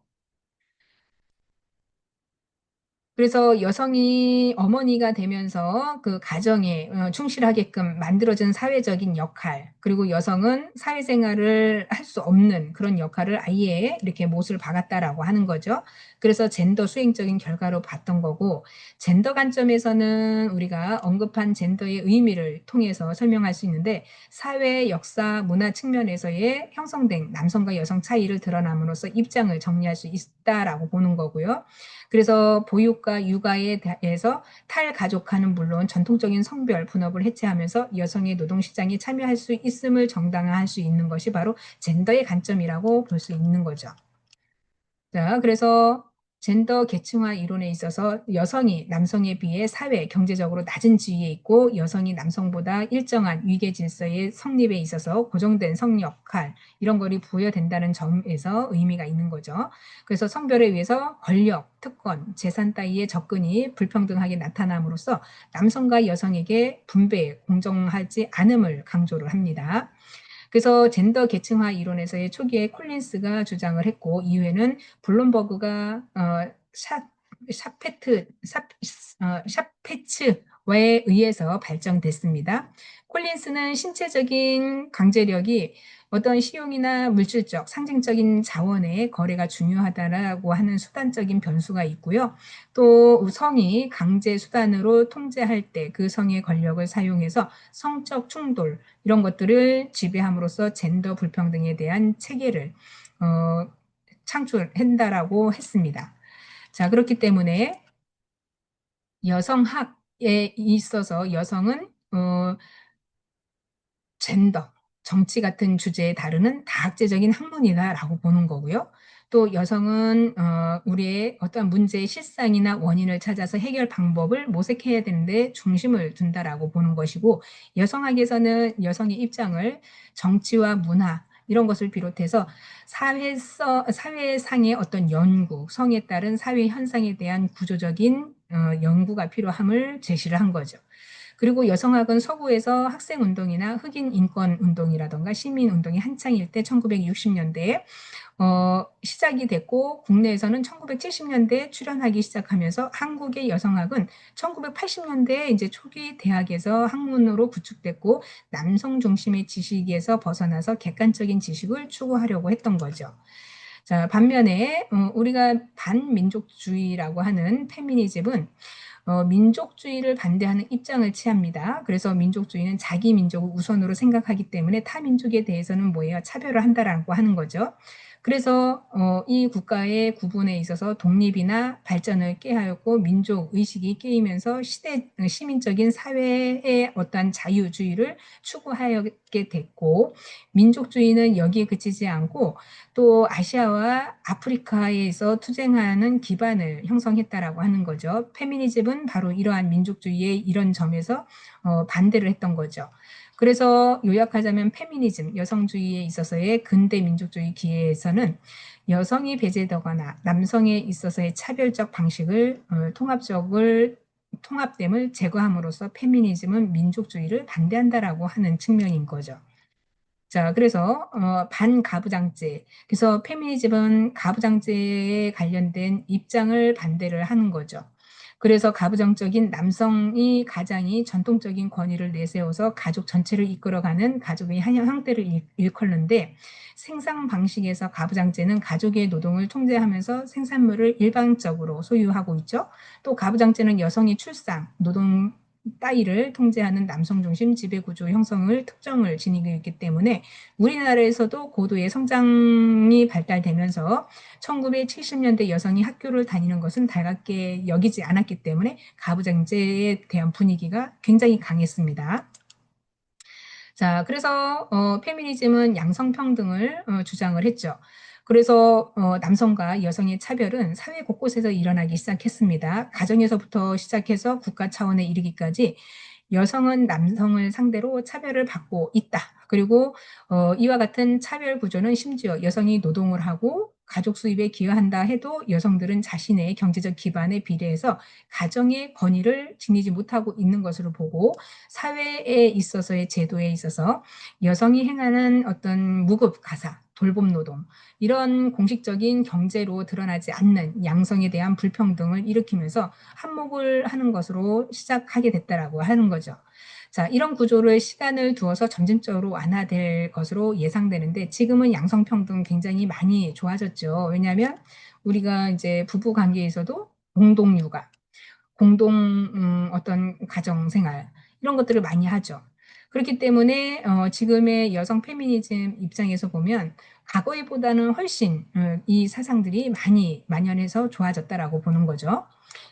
A: 그래서 여성이 어머니가 되면서 그 가정에 충실하게끔 만들어진 사회적인 역할, 그리고 여성은 사회생활을 할 수 없는 그런 역할을 아예 이렇게 못을 박았다라고 하는 거죠. 그래서 젠더 수행적인 결과로 봤던 거고, 젠더 관점에서는 우리가 언급한 젠더의 의미를 통해서 설명할 수 있는데, 사회, 역사, 문화 측면에서의 형성된 남성과 여성 차이를 드러남으로써 입장을 정리할 수 있다라고 보는 거고요. 그래서 보육과 육아에 대해서 탈가족화는 물론 전통적인 성별 분업을 해체하면서 여성의 노동시장에 참여할 수 있음을 정당화할 수 있는 것이 바로 젠더의 관점이라고 볼 수 있는 거죠. 자, 그래서 젠더 계층화 이론에 있어서 여성이 남성에 비해 사회, 경제적으로 낮은 지위에 있고 여성이 남성보다 일정한 위계 질서의 성립에 있어서 고정된 성 역할 이런 것이 부여된다는 점에서 의미가 있는 거죠. 그래서 성별에 의해서 권력, 특권, 재산 따위의 접근이 불평등하게 나타남으로써 남성과 여성에게 분배, 공정하지 않음을 강조를 합니다. 그래서 젠더 계층화 이론에서의 초기에 콜린스가 주장을 했고 이후에는 블룸버그가 샤페츠에 의해서 발전됐습니다. 콜린스는 신체적인 강제력이 어떤 시용이나 물질적, 상징적인 자원의 거래가 중요하다라고 하는 수단적인 변수가 있고요. 또 성이 강제 수단으로 통제할 때 그 성의 권력을 사용해서 성적 충돌, 이런 것들을 지배함으로써 젠더 불평등에 대한 체계를 창출한다라고 했습니다. 자, 그렇기 때문에 여성학에 있어서 여성은 젠더, 정치 같은 주제에 다루는 다학제적인 학문이다라고 보는 거고요. 또 여성은 우리의 어떤 문제의 실상이나 원인을 찾아서 해결 방법을 모색해야 되는데 중심을 둔다라고 보는 것이고 여성학에서는 여성의 입장을 정치와 문화 이런 것을 비롯해서 사회상의 어떤 연구, 성에 따른 사회 현상에 대한 구조적인 연구가 필요함을 제시를 한 거죠. 그리고 여성학은 서구에서 학생운동이나 흑인 인권운동이라던가 시민운동이 한창일 때 1960년대에 시작이 됐고 국내에서는 1970년대에 출현하기 시작하면서 한국의 여성학은 1980년대 이제 초기 대학에서 학문으로 구축됐고 남성 중심의 지식에서 벗어나서 객관적인 지식을 추구하려고 했던 거죠. 자, 반면에 우리가 반민족주의라고 하는 페미니즘은 민족주의를 반대하는 입장을 취합니다. 그래서 민족주의는 자기 민족을 우선으로 생각하기 때문에 타 민족에 대해서는 뭐예요? 차별을 한다라고 하는 거죠. 그래서 이 국가의 구분에 있어서 독립이나 발전을 꾀하였고 민족 의식이 깨이면서 시민적인 사회의 어떠한 자유주의를 추구하게 됐고 민족주의는 여기에 그치지 않고 또 아시아와 아프리카에서 투쟁하는 기반을 형성했다라고 하는 거죠. 페미니즘은 바로 이러한 민족주의의 이런 점에서 반대를 했던 거죠. 그래서 요약하자면 페미니즘, 여성주의에 있어서의 근대 민족주의 기회에서는 여성이 배제되거나 남성에 있어서의 차별적 방식을 통합됨을 제거함으로써 페미니즘은 민족주의를 반대한다라고 하는 측면인 거죠. 자, 그래서 반가부장제. 그래서 페미니즘은 가부장제에 관련된 입장을 반대를 하는 거죠. 그래서 가부장적인 남성이 가장이 전통적인 권위를 내세워서 가족 전체를 이끌어가는 가족의 한 형태를 일컫는데 생산 방식에서 가부장제는 가족의 노동을 통제하면서 생산물을 일방적으로 소유하고 있죠. 또 가부장제는 여성의 출산, 노동 따위를 통제하는 남성 중심 지배 구조 형성을 특정을 지니고 있기 때문에 우리나라에서도 고도의 성장이 발달되면서 1970년대 여성이 학교를 다니는 것은 달갑게 여기지 않았기 때문에 가부장제에 대한 분위기가 굉장히 강했습니다. 자, 그래서 페미니즘은 양성평등을 주장을 했죠. 그래서 남성과 여성의 차별은 사회 곳곳에서 일어나기 시작했습니다. 가정에서부터 시작해서 국가 차원에 이르기까지 여성은 남성을 상대로 차별을 받고 있다. 그리고 이와 같은 차별 구조는 심지어 여성이 노동을 하고 가족 수입에 기여한다 해도 여성들은 자신의 경제적 기반에 비례해서 가정의 권위를 지니지 못하고 있는 것으로 보고 사회에 있어서의 제도에 있어서 여성이 행하는 어떤 무급 가사, 돌봄 노동 이런 공식적인 경제로 드러나지 않는 양성에 대한 불평등을 일으키면서 한몫을 하는 것으로 시작하게 됐다라고 하는 거죠. 자, 이런 구조를 시간을 두어서 점진적으로 완화될 것으로 예상되는데 지금은 양성평등 굉장히 많이 좋아졌죠. 왜냐하면 우리가 이제 부부 관계에서도 공동육아, 공동 어떤 가정 생활 이런 것들을 많이 하죠. 그렇기 때문에 지금의 여성 페미니즘 입장에서 보면 과거에보다는 훨씬 이 사상들이 많이 만연해서 좋아졌다라고 보는 거죠.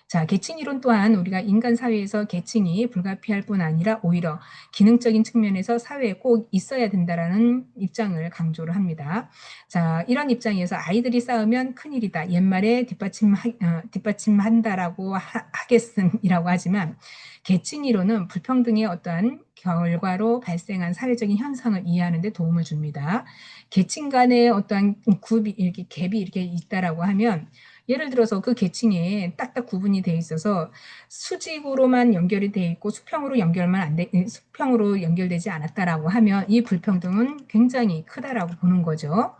A: 자, 계층 이론 또한 우리가 인간 사회에서 계층이 불가피할 뿐 아니라 오히려 기능적인 측면에서 사회에 꼭 있어야 된다라는 입장을 강조를 합니다. 자, 이런 입장에서 아이들이 싸우면 큰일이다. 옛말에 뒷받침한다라고 하겠음이라고 하지만 계층 이론은 불평등의 어떠한 결과로 발생한 사회적인 현상을 이해하는 데 도움을 줍니다. 계층 간의 어떠한 이렇게 갭이 이렇게 있다라고 하면 예를 들어서 그 계층에 딱딱 구분이 돼 있어서 수직으로만 연결이 돼 있고 수평으로 연결되지 않았다라고 하면 이 불평등은 굉장히 크다라고 보는 거죠.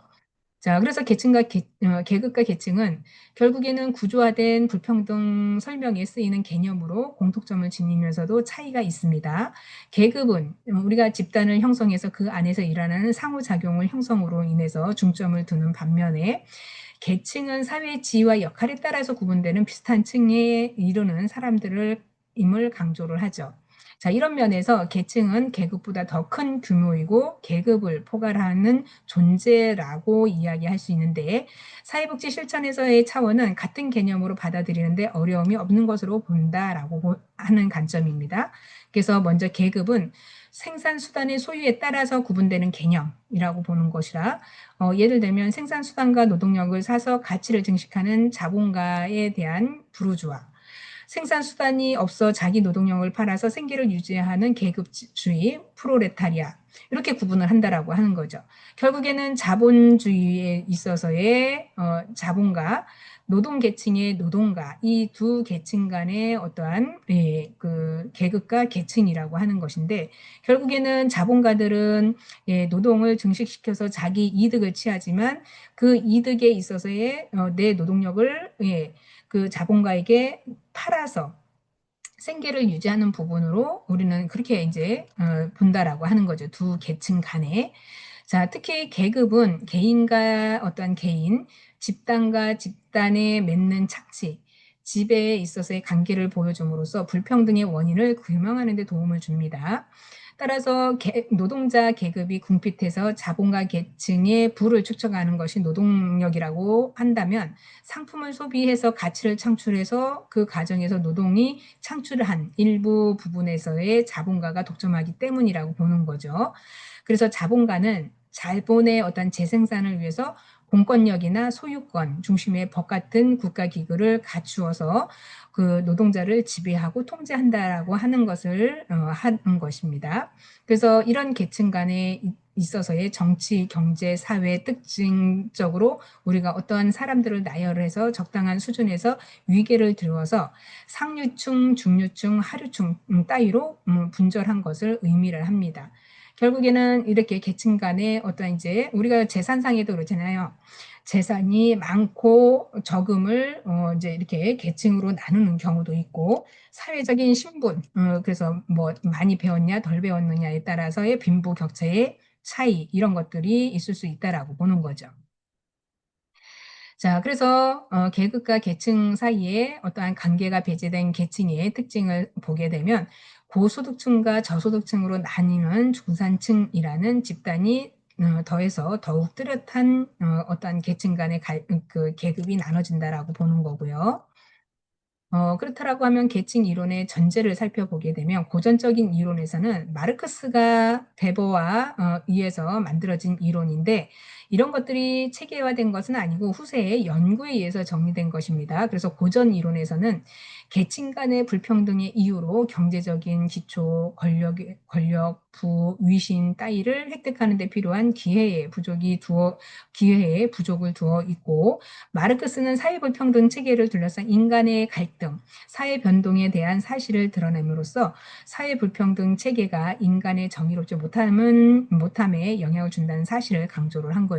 A: 자, 그래서 계급과 계층은 결국에는 구조화된 불평등 설명에 쓰이는 개념으로 공통점을 지니면서도 차이가 있습니다. 계급은 우리가 집단을 형성해서 그 안에서 일어나는 상호작용을 형성으로 인해서 중점을 두는 반면에 계층은 사회의 지위와 역할에 따라서 구분되는 비슷한 층에 이르는 사람들을 임을 강조를 하죠. 자, 이런 면에서 계층은 계급보다 더 큰 규모이고 계급을 포괄하는 존재라고 이야기할 수 있는데 사회복지 실천에서의 차원은 같은 개념으로 받아들이는데 어려움이 없는 것으로 본다라고 하는 관점입니다. 그래서 먼저 계급은 생산수단의 소유에 따라서 구분되는 개념이라고 보는 것이라 예를 들면 생산수단과 노동력을 사서 가치를 증식하는 자본가에 대한 부르주아 생산수단이 없어 자기 노동력을 팔아서 생계를 유지하는 계급주의 프로레타리아 이렇게 구분을 한다라고 하는 거죠. 결국에는 자본주의에 있어서의 자본가, 노동계층의 노동가, 이 두 계층 간의 어떠한 그 계급과 계층이라고 하는 것인데, 결국에는 자본가들은 노동을 증식시켜서 자기 이득을 취하지만 그 이득에 있어서의 내 노동력을 그 자본가에게 팔아서 생계를 유지하는 부분으로 우리는 그렇게 이제 본다라고 하는 거죠. 두 계층 간에. 자, 특히 계급은 개인과 어떠한 개인, 집단과 집단에 맺는 착취, 지배에 있어서의 관계를 보여줌으로써 불평등의 원인을 규명하는 데 도움을 줍니다. 따라서 노동자 계급이 궁핍해서 자본가 계층의 부를 축적하는 것이 노동력이라고 한다면, 상품을 소비해서 가치를 창출해서 그 과정에서 노동이 창출한 일부 부분에서의 자본가가 독점하기 때문이라고 보는 거죠. 그래서 자본가는 자본의 어떤 재생산을 위해서 공권력이나 소유권 중심의 법 같은 국가기구를 갖추어서 그 노동자를 지배하고 통제한다라고 하는 것을 하는 것입니다. 그래서 이런 계층 간에 있어서의 정치, 경제, 사회 특징적으로 우리가 어떠한 사람들을 나열해서 적당한 수준에서 위계를 두어서 상류층, 중류층, 하류층 따위로 분절한 것을 의미를 합니다. 결국에는 이렇게 계층 간의 어떤 이제 우리가 재산상에도 그렇잖아요. 재산이 많고 적음을 이제 이렇게 계층으로 나누는 경우도 있고, 사회적인 신분, 그래서 뭐 많이 배웠냐 덜 배웠느냐에 따라서의 빈부격차의 차이, 이런 것들이 있을 수 있다라고 보는 거죠. 자, 그래서 계급과 계층 사이에 어떠한 관계가 배제된 계층의 특징을 보게 되면, 고소득층과 저소득층으로 나뉘는 중산층이라는 집단이 더해서 더욱 뚜렷한 어떠한 계층 간의 그 계급이 나눠진다라고 보는 거고요. 그렇다라고 하면 계층 이론의 전제를 살펴보게 되면, 고전적인 이론에서는 마르크스가 베버와 의해서 만들어진 이론인데, 이런 것들이 체계화된 것은 아니고 후세의 연구에 의해서 정리된 것입니다. 그래서 고전 이론에서는 계층 간의 불평등의 이유로 경제적인 기초, 권력, 부, 위신 따위를 획득하는 데 필요한 기회의 부족을 두어 있고, 마르크스는 사회불평등 체계를 둘러싼 인간의 갈등, 사회 변동에 대한 사실을 드러냄으로써 사회불평등 체계가 인간의 정의롭지 못함에 영향을 준다는 사실을 강조를 한 거죠.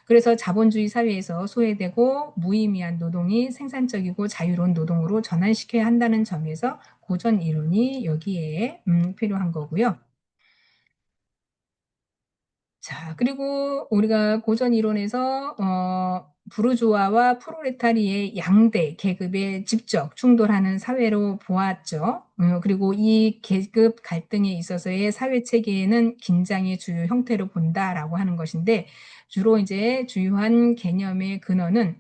A: 그래서 자본주의 사회에서 소외되고 무의미한 노동이 생산적이고 자유로운 노동으로 전환시켜야 한다는 점에서 고전 이론이 여기에 필요한 거고요. 자, 그리고 우리가 고전 이론에서 부르주아와 프롤레타리의 양대 계급에 직접 충돌하는 사회로 보았죠. 그리고 이 계급 갈등에 있어서의 사회 체계에는 긴장의 주요 형태로 본다라고 하는 것인데, 주로 이제 주요한 개념의 근원은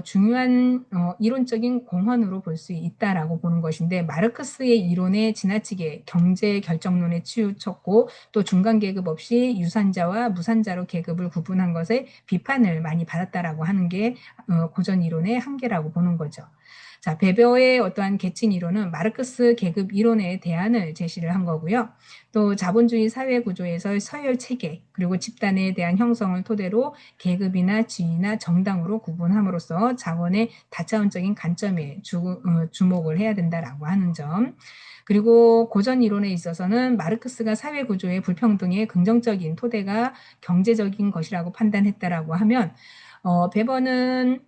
A: 중요한 이론적인 공헌으로 볼 수 있다라고 보는 것인데, 마르크스의 이론에 지나치게 경제 결정론에 치우쳤고, 또 중간 계급 없이 유산자와 무산자로 계급을 구분한 것에 비판을 많이 받았다라고 하는 게 고전 이론의 한계라고 보는 거죠. 자, 베버의 어떠한 계층 이론은 마르크스 계급 이론에 대안을 제시를 한 거고요. 또 자본주의 사회 구조에서 서열 체계, 그리고 집단에 대한 형성을 토대로 계급이나 지위나 정당으로 구분함으로써 자본의 다차원적인 관점에 주목을 해야 된다라고 하는 점. 그리고 고전 이론에 있어서는 마르크스가 사회 구조의 불평등의 긍정적인 토대가 경제적인 것이라고 판단했다라고 하면, 베버는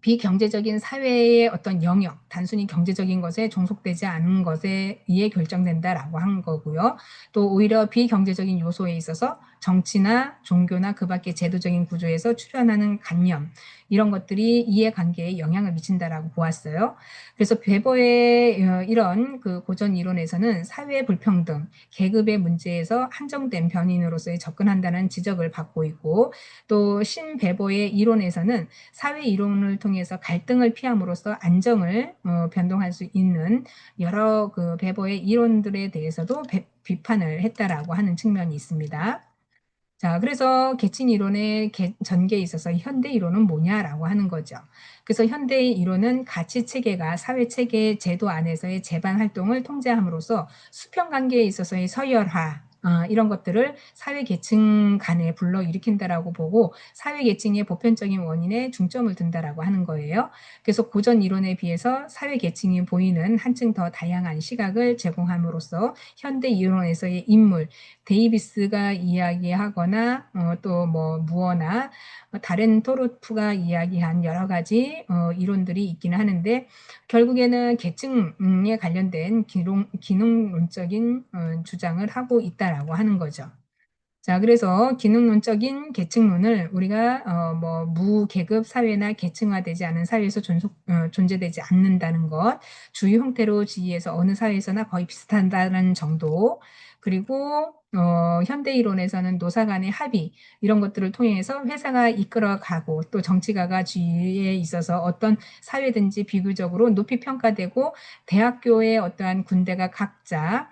A: 비경제적인 사회의 어떤 영역, 단순히 경제적인 것에 종속되지 않은 것에 의해 결정된다라고 한 거고요. 또 오히려 비경제적인 요소에 있어서 정치나 종교나 그 밖의 제도적인 구조에서 출현하는 관념, 이런 것들이 이해관계에 영향을 미친다라고 보았어요. 그래서 베버의 이런 그 고전 이론에서는 사회 불평등, 계급의 문제에서 한정된 변인으로서의 접근한다는 지적을 받고 있고, 또 신베버의 이론에서는 사회 이론을 통해서 갈등을 피함으로써 안정을 변동할 수 있는 여러 그 베버의 이론들에 대해서도 비판을 했다라고 하는 측면이 있습니다. 자, 그래서 계층 이론의 전개에 있어서 현대 이론은 뭐냐라고 하는 거죠. 그래서 현대 이론은 가치 체계가 사회 체계 제도 안에서의 재반 활동을 통제함으로써 수평 관계에 있어서의 서열화, 이런 것들을 사회 계층 간에 불러일으킨다라고 보고 사회 계층의 보편적인 원인에 중점을 둔다라고 하는 거예요. 그래서 고전 이론에 비해서 사회 계층이 보이는 한층 더 다양한 시각을 제공함으로써 현대 이론에서의 인물, 데이비스가 이야기하거나 또 뭐 무어나 다른 토르프가 이야기한 여러 가지 이론들이 있기는 하는데 결국에는 계층에 관련된 기능론적인 주장을 하고 있다라고 하는 거죠. 자, 그래서 기능론적인 계층론을 우리가 뭐 무계급 사회나 계층화되지 않은 사회에서 존재되지 않는다는 것, 주요 형태로 지위에서 어느 사회에서나 거의 비슷하다는 정도, 그리고 현대 이론에서는 노사 간의 합의 이런 것들을 통해서 회사가 이끌어가고 또 정치가가 주위에 있어서 어떤 사회든지 비교적으로 높이 평가되고 대학교의 어떠한 군대가 각자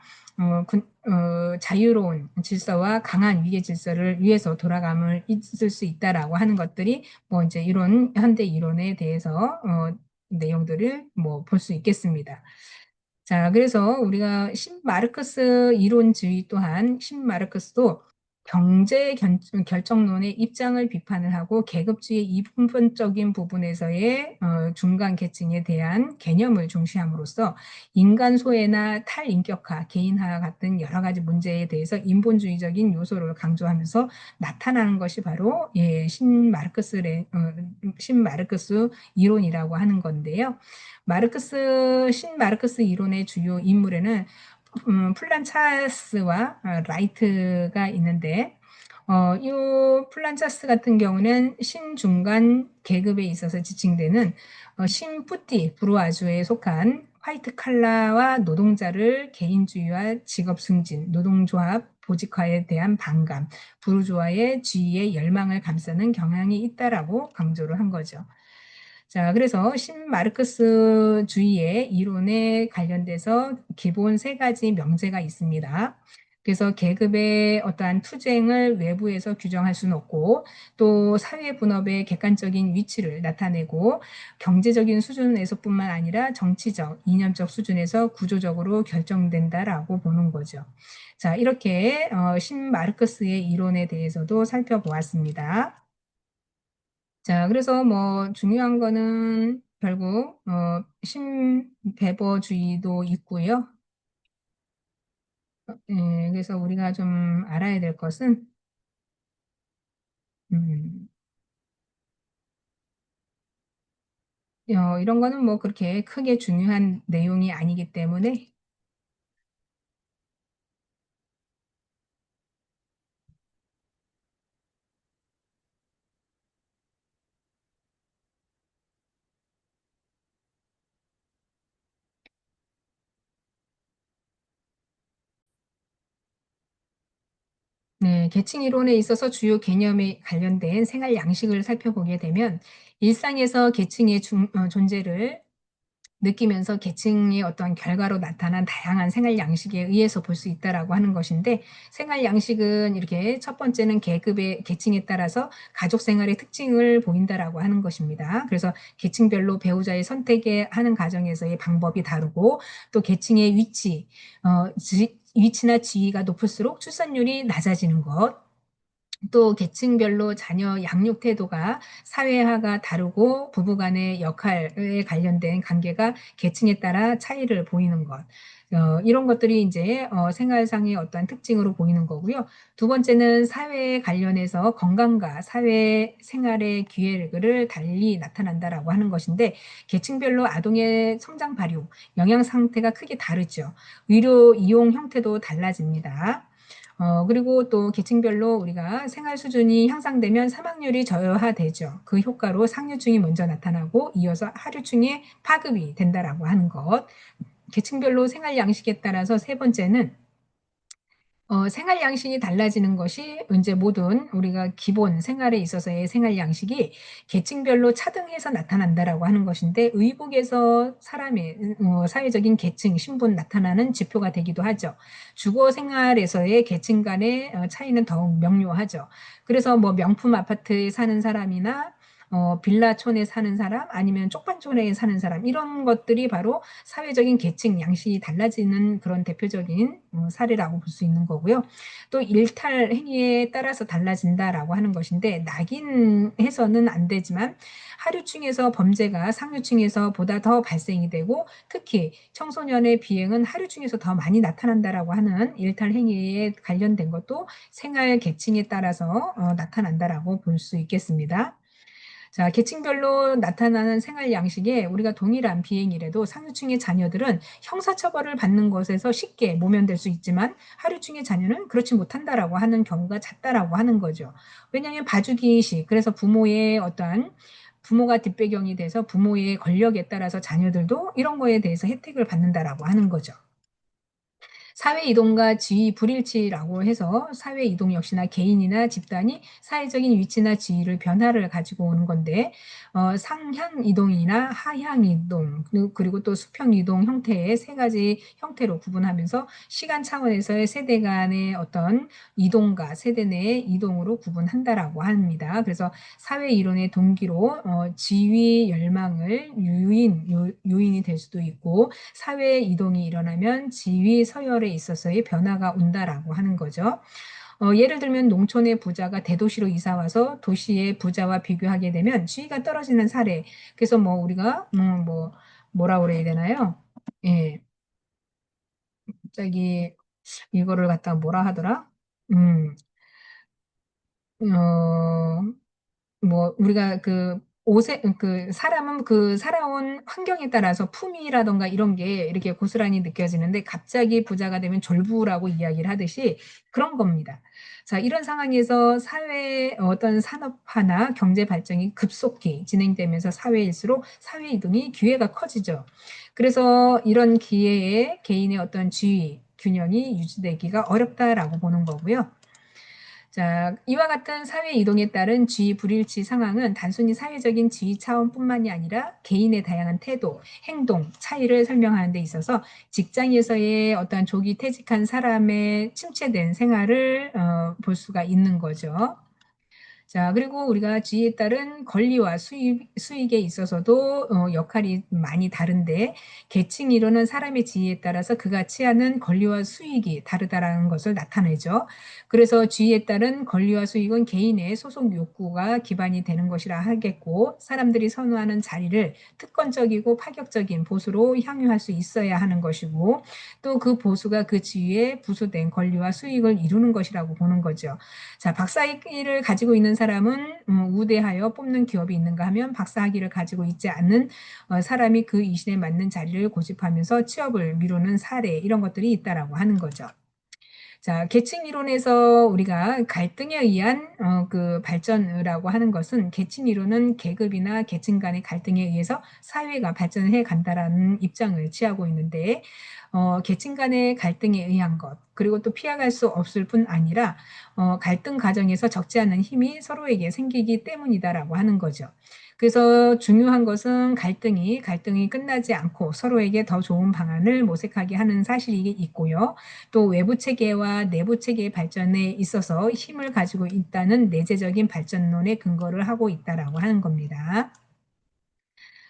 A: 자유로운 질서와 강한 위계 질서를 위해서 돌아감을 있을 수 있다라고 하는 것들이 뭐 이제 이런 현대 이론에 대해서 내용들을 뭐 볼 수 있겠습니다. 자, 그래서 우리가 신마르크스 이론주의 또한 신마르크스도 경제 결정론의 입장을 비판을 하고 계급주의 이분법적인 부분에서의 중간 계층에 대한 개념을 중시함으로써 인간 소외나 탈인격화, 개인화 같은 여러 가지 문제에 대해서 인본주의적인 요소를 강조하면서 나타나는 것이 바로 신마르크스 이론이라고 하는 건데요. 신마르크스 이론의 주요 인물에는 플란차스와 라이트가 있는데, 이 플란차스 같은 경우는 신중간 계급에 있어서 지칭되는 신푸티 부르아주에 속한 화이트 칼라와 노동자를 개인주의와 직업 승진, 노동조합 보직화에 대한 반감, 부르주아의 지위에 열망을 감싸는 경향이 있다라고 강조를 한 거죠. 자, 그래서 신마르크스주의의 이론에 관련돼서 기본 세 가지 명제가 있습니다. 그래서 계급의 어떠한 투쟁을 외부에서 규정할 수는 없고 또 사회 분업의 객관적인 위치를 나타내고 경제적인 수준에서뿐만 아니라 정치적, 이념적 수준에서 구조적으로 결정된다라고 보는 거죠. 자, 이렇게 신마르크스의 이론에 대해서도 살펴보았습니다. 자, 그래서 뭐 중요한 거는 결국 신배버주의도 있고요. 그래서 우리가 좀 알아야 될 것은 음, 이런 거는 뭐 그렇게 크게 중요한 내용이 아니기 때문에 네, 계층 이론에 있어서 주요 개념에 관련된 생활 양식을 살펴보게 되면 일상에서 계층의 존재를 느끼면서 계층의 어떤 결과로 나타난 다양한 생활 양식에 의해서 볼 수 있다라고 하는 것인데 생활 양식은 이렇게 첫 번째는 계급의 계층에 따라서 가족 생활의 특징을 보인다라고 하는 것입니다. 그래서 계층별로 배우자의 선택에 하는 과정에서의 방법이 다르고 또 계층의 위치나 지위가 높을수록 출산율이 낮아지는 것, 또 계층별로 자녀 양육 태도가 사회화가 다르고 부부 간의 역할에 관련된 관계가 계층에 따라 차이를 보이는 것. 이런 것들이 이제 생활상의 어떠한 특징으로 보이는 거고요. 두 번째는 사회에 관련해서 건강과 사회 생활의 기회를 달리 나타난다라고 하는 것인데 계층별로 아동의 성장 발육, 영양 상태가 크게 다르죠. 의료 이용 형태도 달라집니다. 그리고 또 계층별로 우리가 생활 수준이 향상되면 사망률이 저하되죠. 그 효과로 상류층이 먼저 나타나고 이어서 하류층의 파급이 된다라고 하는 것. 계층별로 생활 양식에 따라서 세 번째는 생활 양식이 달라지는 것이 이제 모든 우리가 기본 생활에 있어서의 생활 양식이 계층별로 차등해서 나타난다라고 하는 것인데 의복에서 사람의 사회적인 계층, 신분 나타나는 지표가 되기도 하죠. 주거 생활에서의 계층 간의 차이는 더욱 명료하죠. 그래서 뭐 명품 아파트에 사는 사람이나 빌라촌에 사는 사람 아니면 쪽반촌에 사는 사람 이런 것들이 바로 사회적인 계층 양식이 달라지는 그런 대표적인 사례라고 볼 수 있는 거고요. 또 일탈 행위에 따라서 달라진다라고 하는 것인데 낙인해서는 안 되지만 하류층에서 범죄가 상류층에서 보다 더 발생이 되고 특히 청소년의 비행은 하류층에서 더 많이 나타난다라고 하는 일탈 행위에 관련된 것도 생활 계층에 따라서 나타난다라고 볼 수 있겠습니다. 자, 계층별로 나타나는 생활 양식에 우리가 동일한 비행이라도 상류층의 자녀들은 형사처벌을 받는 것에서 쉽게 모면될 수 있지만 하류층의 자녀는 그렇지 못한다라고 하는 경우가 잦다라고 하는 거죠. 왜냐하면 봐주기식, 그래서 부모의 어떠한 부모가 뒷배경이 돼서 부모의 권력에 따라서 자녀들도 이런 거에 대해서 혜택을 받는다라고 하는 거죠. 사회 이동과 지위 불일치라고 해서 사회 이동 역시나 개인이나 집단이 사회적인 위치나 지위를 변화를 가지고 오는 건데 상향 이동이나 하향 이동 그리고 또 수평 이동 형태의 세 가지 형태로 구분하면서 시간 차원에서의 세대 간의 어떤 이동과 세대 내의 이동으로 구분한다라고 합니다. 그래서 사회 이론의 동기로 지위 열망을 요인이 될 수도 있고 사회 이동이 일어나면 지위 서열에 있어서의 변화가 온다라고 하는 거죠. 예를 들면 농촌의 부자가 대도시로 이사 와서 도시의 부자와 비교하게 되면 지위가 떨어지는 사례. 그래서 뭐 우리가 뭐라 그래야 되나요? 예, 갑자기 이거를 갖다가 뭐라 하더라? 음, 어, 뭐 우리가 그 옷에 그 사람은 그 살아온 환경에 따라서 품위라던가 이런 게 이렇게 고스란히 느껴지는데 갑자기 부자가 되면 졸부라고 이야기를 하듯이 그런 겁니다. 자, 이런 상황에서 사회 어떤 산업화나 경제 발전이 급속히 진행되면서 사회일수록 사회 이동이 기회가 커지죠. 그래서 이런 기회에 개인의 어떤 지위 균형이 유지되기가 어렵다라고 보는 거고요. 자, 이와 같은 사회 이동에 따른 지위 불일치 상황은 단순히 사회적인 지위 차원뿐만이 아니라 개인의 다양한 태도, 행동, 차이를 설명하는 데 있어서 직장에서의 어떤 조기 퇴직한 사람의 침체된 생활을 볼 수가 있는 거죠. 자, 그리고 우리가 지위에 따른 권리와 수익에 있어서도 역할이 많이 다른데 계층 이론은 사람의 지위에 따라서 그가 취하는 권리와 수익이 다르다라는 것을 나타내죠. 그래서 지위에 따른 권리와 수익은 개인의 소속 욕구가 기반이 되는 것이라 하겠고 사람들이 선호하는 자리를 특권적이고 파격적인 보수로 향유할 수 있어야 하는 것이고 또 그 보수가 그 지위에 부수된 권리와 수익을 이루는 것이라고 보는 거죠. 자, 박사학위를 가지고 있는 사람은 우대하여 뽑는 기업이 있는가 하면 박사학위를 가지고 있지 않는 사람이 그 이신에 맞는 자리를 고집하면서 취업을 미루는 사례 이런 것들이 있다라고 하는 거죠. 자, 계층 이론에서 우리가 갈등에 의한 그 발전이라고 하는 것은 계층 이론은 계급이나 계층 간의 갈등에 의해서 사회가 발전해 간다라는 입장을 취하고 있는데 계층 간의 갈등에 의한 것 그리고 또 피해갈 수 없을 뿐 아니라 갈등 과정에서 적지 않은 힘이 서로에게 생기기 때문이다라고 하는 거죠. 그래서 중요한 것은 갈등이 끝나지 않고 서로에게 더 좋은 방안을 모색하게 하는 사실이 있고요. 또 외부 체계와 내부 체계의 발전에 있어서 힘을 가지고 있다는 내재적인 발전론에 근거를 하고 있다라고 하는 겁니다.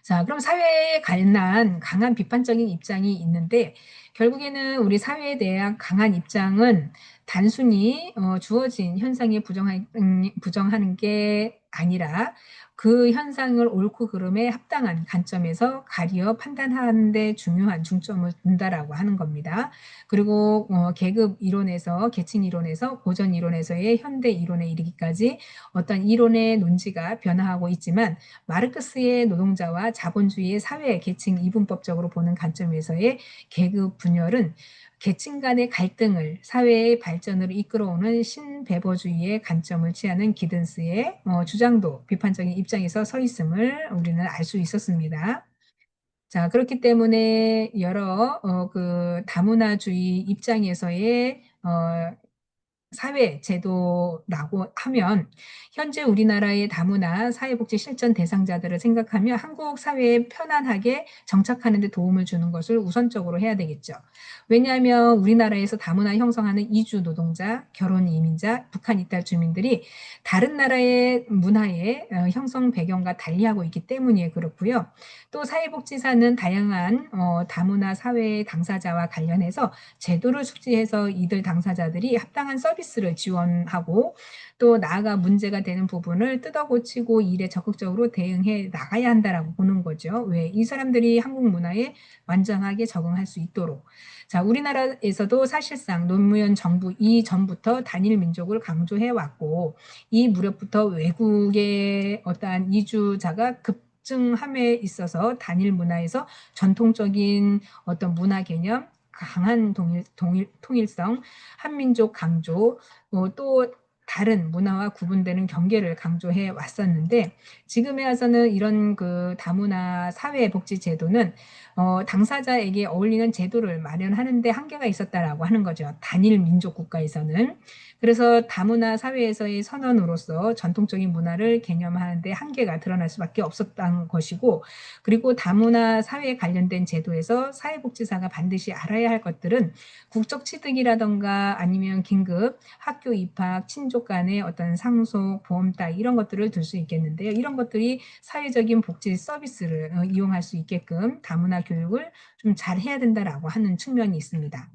A: 자, 그럼 사회에 관한 강한 비판적인 입장이 있는데 결국에는 우리 사회에 대한 강한 입장은 단순히 주어진 현상에 부정하는 게 아니라 그 현상을 옳고 그름에 합당한 관점에서 가려 판단하는 데 중요한 중점을 둔다라고 하는 겁니다. 그리고 계급 이론에서 계층 이론에서 고전 이론에서의 현대 이론에 이르기까지 어떤 이론의 논지가 변화하고 있지만 마르크스의 노동자와 자본주의의 사회 계층 이분법적으로 보는 관점에서의 계급 분열은 계층 간의 갈등을 사회의 발전으로 이끌어오는 신배버주의의 관점을 취하는 기든스의 주장도 비판적인 입장에서 서 있음을 우리는 알 수 있었습니다. 자, 그렇기 때문에 여러 그 다문화주의 입장에서의 사회 제도라고 하면 현재 우리나라의 다문화 사회복지 실천 대상자들을 생각하며 한국 사회에 편안하게 정착하는 데 도움을 주는 것을 우선적으로 해야 되겠죠. 왜냐하면 우리나라에서 다문화 형성하는 이주 노동자, 결혼 이민자, 북한 이탈 주민들이 다른 나라의 문화의 형성 배경과 달리하고 있기 때문에 그렇고요. 또 사회복지사는 다양한 다문화 사회 당사자와 관련해서 제도를 숙지해서 이들 당사자들이 합당한 서비스를 지원하고 또 나아가 문제가 되는 부분을 뜯어 고치고 일에 적극적으로 대응해 나가야 한다라고 보는 거죠. 왜? 이 사람들이 한국 문화에 완전하게 적응할 수 있도록. 자, 우리나라에서도 사실상 노무현 정부 이전부터 단일 민족을 강조해 왔고 이 무렵부터 외국의 어떠한 이주자가 급증함에 있어서 단일 문화에서 전통적인 어떤 문화 개념, 강한 통일성, 한민족 강조, 또 다른 문화와 구분되는 경계를 강조해 왔었는데 지금에 와서는 이런 그 다문화 사회복지 제도는 당사자에게 어울리는 제도를 마련하는데 한계가 있었다라고 하는 거죠. 단일 민족 국가에서는. 그래서 다문화 사회에서의 선언으로서 전통적인 문화를 개념하는데 한계가 드러날 수밖에 없었던 것이고 그리고 다문화 사회에 관련된 제도에서 사회복지사가 반드시 알아야 할 것들은 국적 취득이라던가 아니면 긴급 학교 입학, 친족 간의 어떤 상속, 보험 따위 이런 것들을 들 수 있겠는데요. 이런 것들이 사회적인 복지 서비스를 이용할 수 있게끔 다문화 교육을 좀 잘 해야 된다라고 하는 측면이 있습니다.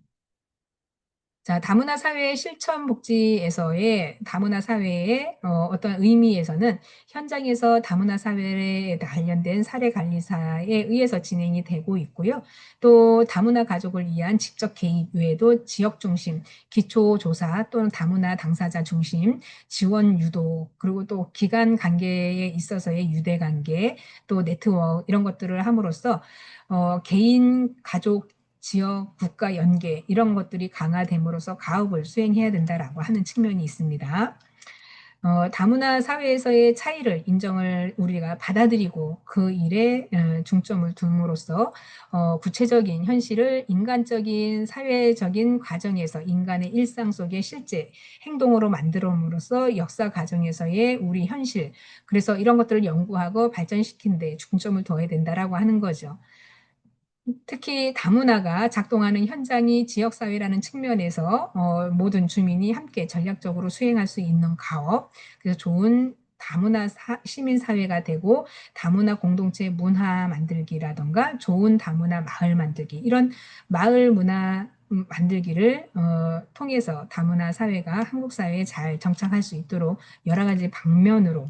A: 자, 다문화 사회 실천 복지에서의 다문화 사회의 어떤 의미에서는 현장에서 다문화 사회에 관련된 사례 관리사에 의해서 진행이 되고 있고요. 또 다문화 가족을 위한 직접 개입 외에도 지역 중심, 기초 조사 또는 다문화 당사자 중심, 지원 유도, 그리고 또 기간 관계에 있어서의 유대 관계, 또 네트워크 이런 것들을 함으로써 개인, 가족, 지역, 국가 연계 이런 것들이 강화됨으로써 가업을 수행해야 된다라고 하는 측면이 있습니다. 다문화 사회에서의 차이를 인정을 우리가 받아들이고 그 일에 중점을 둠으로써 구체적인 현실을 인간적인 사회적인 과정에서 인간의 일상 속의 실제 행동으로 만들어옴으로써 역사 과정에서의 우리 현실 그래서 이런 것들을 연구하고 발전시키는 데 중점을 둬야 된다라고 하는 거죠. 특히 다문화가 작동하는 현장이 지역사회라는 측면에서 모든 주민이 함께 전략적으로 수행할 수 있는 가업, 그래서 좋은 다문화 시민사회가 되고 다문화 공동체 문화 만들기라던가 좋은 다문화 마을 만들기 이런 마을 문화 만들기를 통해서 다문화 사회가 한국 사회에 잘 정착할 수 있도록 여러 가지 방면으로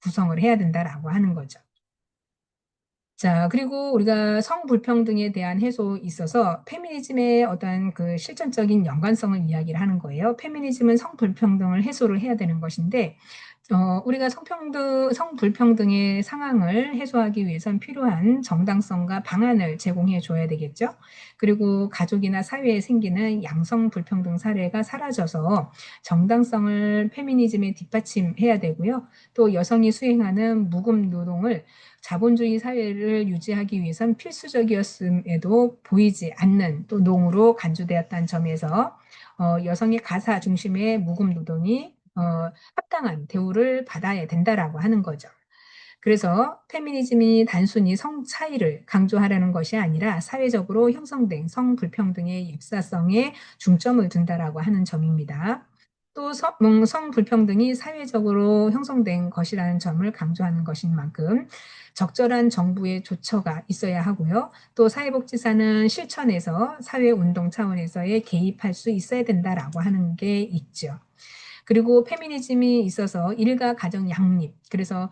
A: 구성을 해야 된다라고 하는 거죠. 자, 그리고 우리가 성불평등에 대한 해소 있어서 페미니즘의 어떤 그 실천적인 연관성을 이야기를 하는 거예요. 페미니즘은 성불평등을 해소를 해야 되는 것인데, 우리가 성불평등의 상황을 해소하기 위해선 필요한 정당성과 방안을 제공해 줘야 되겠죠. 그리고 가족이나 사회에 생기는 양성불평등 사례가 사라져서 정당성을 페미니즘에 뒷받침해야 되고요. 또 여성이 수행하는 무급 노동을 자본주의 사회를 유지하기 위해선 필수적이었음에도 보이지 않는 또 농으로 간주되었다는 점에서 여성의 가사 중심의 무급 노동이 합당한 대우를 받아야 된다라고 하는 거죠. 그래서 페미니즘이 단순히 성 차이를 강조하려는 것이 아니라 사회적으로 형성된 성불평등의 역사성에 중점을 둔다라고 하는 점입니다. 또 성불평등이 사회적으로 형성된 것이라는 점을 강조하는 것인 만큼 적절한 정부의 조처가 있어야 하고요. 또 사회복지사는 실천에서 사회운동 차원에서의 개입할 수 있어야 된다라고 하는 게 있죠. 그리고 페미니즘이 있어서 일가 가정 양립. 그래서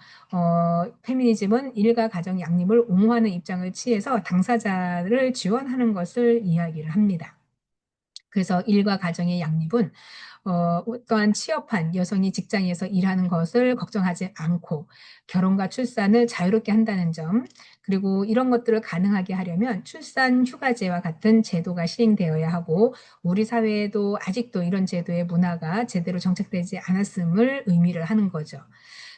A: 페미니즘은 일가 가정 양립을 옹호하는 입장을 취해서 당사자를 지원하는 것을 이야기를 합니다. 그래서 일과 가정의 양립은 또한 취업한 여성이 직장에서 일하는 것을 걱정하지 않고 결혼과 출산을 자유롭게 한다는 점, 그리고 이런 것들을 가능하게 하려면 출산 휴가제와 같은 제도가 시행되어야 하고 우리 사회에도 아직도 이런 제도의 문화가 제대로 정착되지 않았음을 의미를 하는 거죠.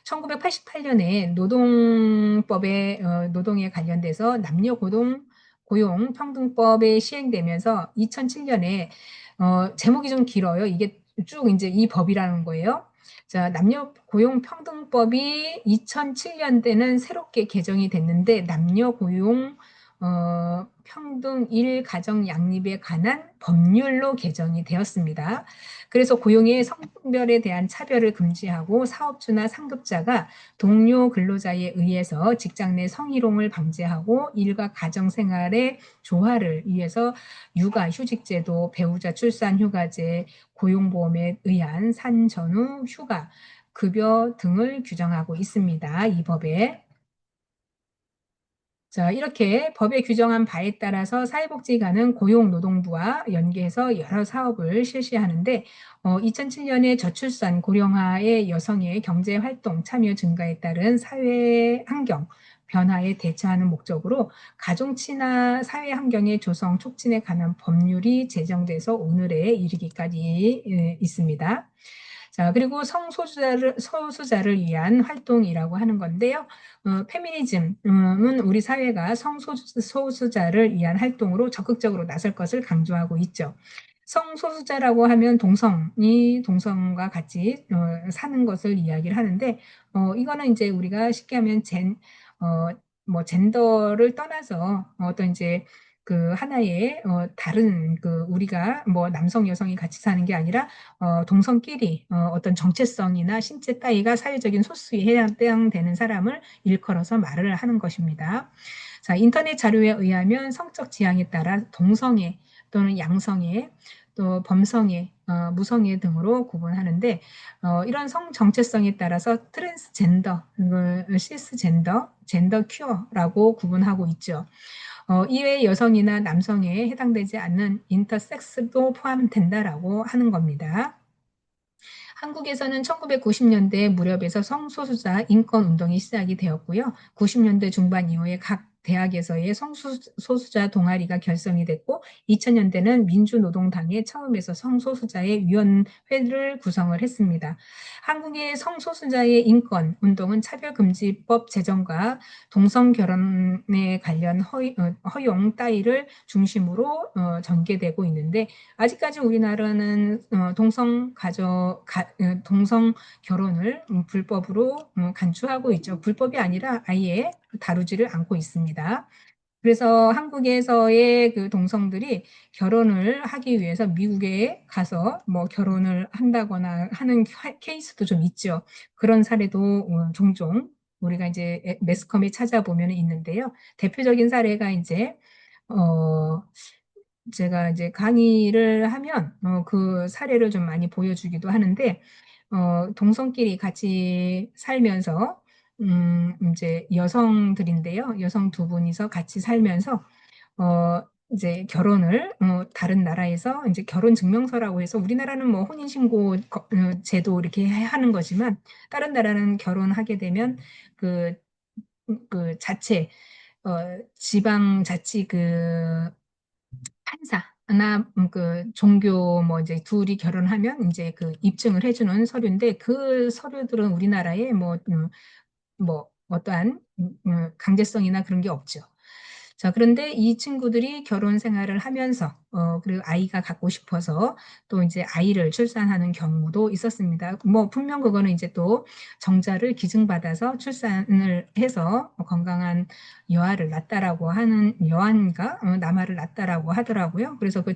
A: 1988년에 노동법에 노동에 관련돼서 남녀 고용 평등법이 시행되면서 2007년에 제목이 좀 길어요. 이게 쭉 이제 이 법이라는 거예요. 자, 남녀 고용 평등법이 2007년대는 새롭게 개정이 됐는데 남녀 고용 평등 일 가정 양립에 관한 법률로 개정이 되었습니다. 그래서 고용의 성별에 대한 차별을 금지하고 사업주나 상급자가 동료 근로자에 의해서 직장 내 성희롱을 방지하고 일과 가정 생활의 조화를 위해서 육아, 휴직제도, 배우자 출산 휴가제, 고용보험에 의한 산전후 휴가, 급여 등을 규정하고 있습니다. 이 법에. 자, 이렇게 법에 규정한 바에 따라서 사회복지관은 고용노동부와 연계해서 여러 사업을 실시하는데 2007년에 저출산 고령화의 여성의 경제활동 참여 증가에 따른 사회 환경 변화에 대처하는 목적으로 가족 친화 사회 환경의 조성 촉진에 관한 법률이 제정돼서 오늘에 이르기까지 있습니다. 자, 그리고 성소수자를 위한 활동이라고 하는 건데요. 페미니즘은 우리 사회가 성소수자를 위한 활동으로 적극적으로 나설 것을 강조하고 있죠. 성소수자라고 하면 동성과 같이 사는 것을 이야기를 하는데, 이거는 이제 우리가 쉽게 하면 어, 뭐 젠더를 떠나서 어떤 이제 그 하나의 다른 그 우리가 뭐 남성 여성이 같이 사는 게 아니라 동성끼리 어떤 정체성이나 신체 따위가 사회적인 소수에 해당되는 사람을 일컬어서 말을 하는 것입니다. 자, 인터넷 자료에 의하면 성적 지향에 따라 동성애 또는 양성애 또 범성애, 무성애 등으로 구분하는데 이런 성 정체성에 따라서 트랜스젠더, 시스젠더, 젠더 큐어라고 구분하고 있죠. 이외에 여성이나 남성에 해당되지 않는 인터섹스도 포함된다라고 하는 겁니다. 한국에서는 1990년대 무렵에서 성소수자 인권 운동이 시작이 되었고요. 90년대 중반 이후에 각 대학에서의 성소수자 동아리가 결성이 됐고 2000년대는 민주노동당이 처음에서 성소수자의 위원회를 구성을 했습니다. 한국의 성소수자의 인권 운동은 차별금지법 제정과 동성결혼에 관련 허용 따위를 중심으로 전개되고 있는데 아직까지 우리나라는 동성 결혼을 불법으로 간주하고 있죠. 불법이 아니라 아예 다루지를 않고 있습니다. 그래서 한국에서의 그 동성들이 결혼을 하기 위해서 미국에 가서 뭐 결혼을 한다거나 하는 케이스도 좀 있죠. 그런 사례도 종종 우리가 이제 매스컴에 찾아보면 있는데요. 대표적인 사례가 이제 어, 제가 이제 강의를 하면 그 사례를 좀 많이 보여주기도 하는데 동성끼리 같이 살면서 이제 여성들인데요. 여성 두 분이서 같이 살면서 이제 결혼을 다른 나라에서 이제 결혼 증명서라고 해서 우리나라는 뭐 혼인신고 제도 이렇게 하는 거지만 다른 나라는 결혼하게 되면 그, 그 자체 지방 자치 판사나 그 종교 뭐 이제 둘이 결혼하면 이제 그 입증을 해주는 서류인데 그 서류들은 우리나라에 뭐 어떠한 강제성이나 그런 게 없죠. 자, 그런데 이 친구들이 결혼 생활을 하면서, 그리고 아이가 갖고 싶어서 또 이제 아이를 출산하는 경우도 있었습니다. 뭐, 분명 그거는 이제 또 정자를 기증받아서 출산을 해서 건강한 여아를 낳았다라고 하는, 여아인가? 남아를 낳았다라고 하더라고요. 그래서 그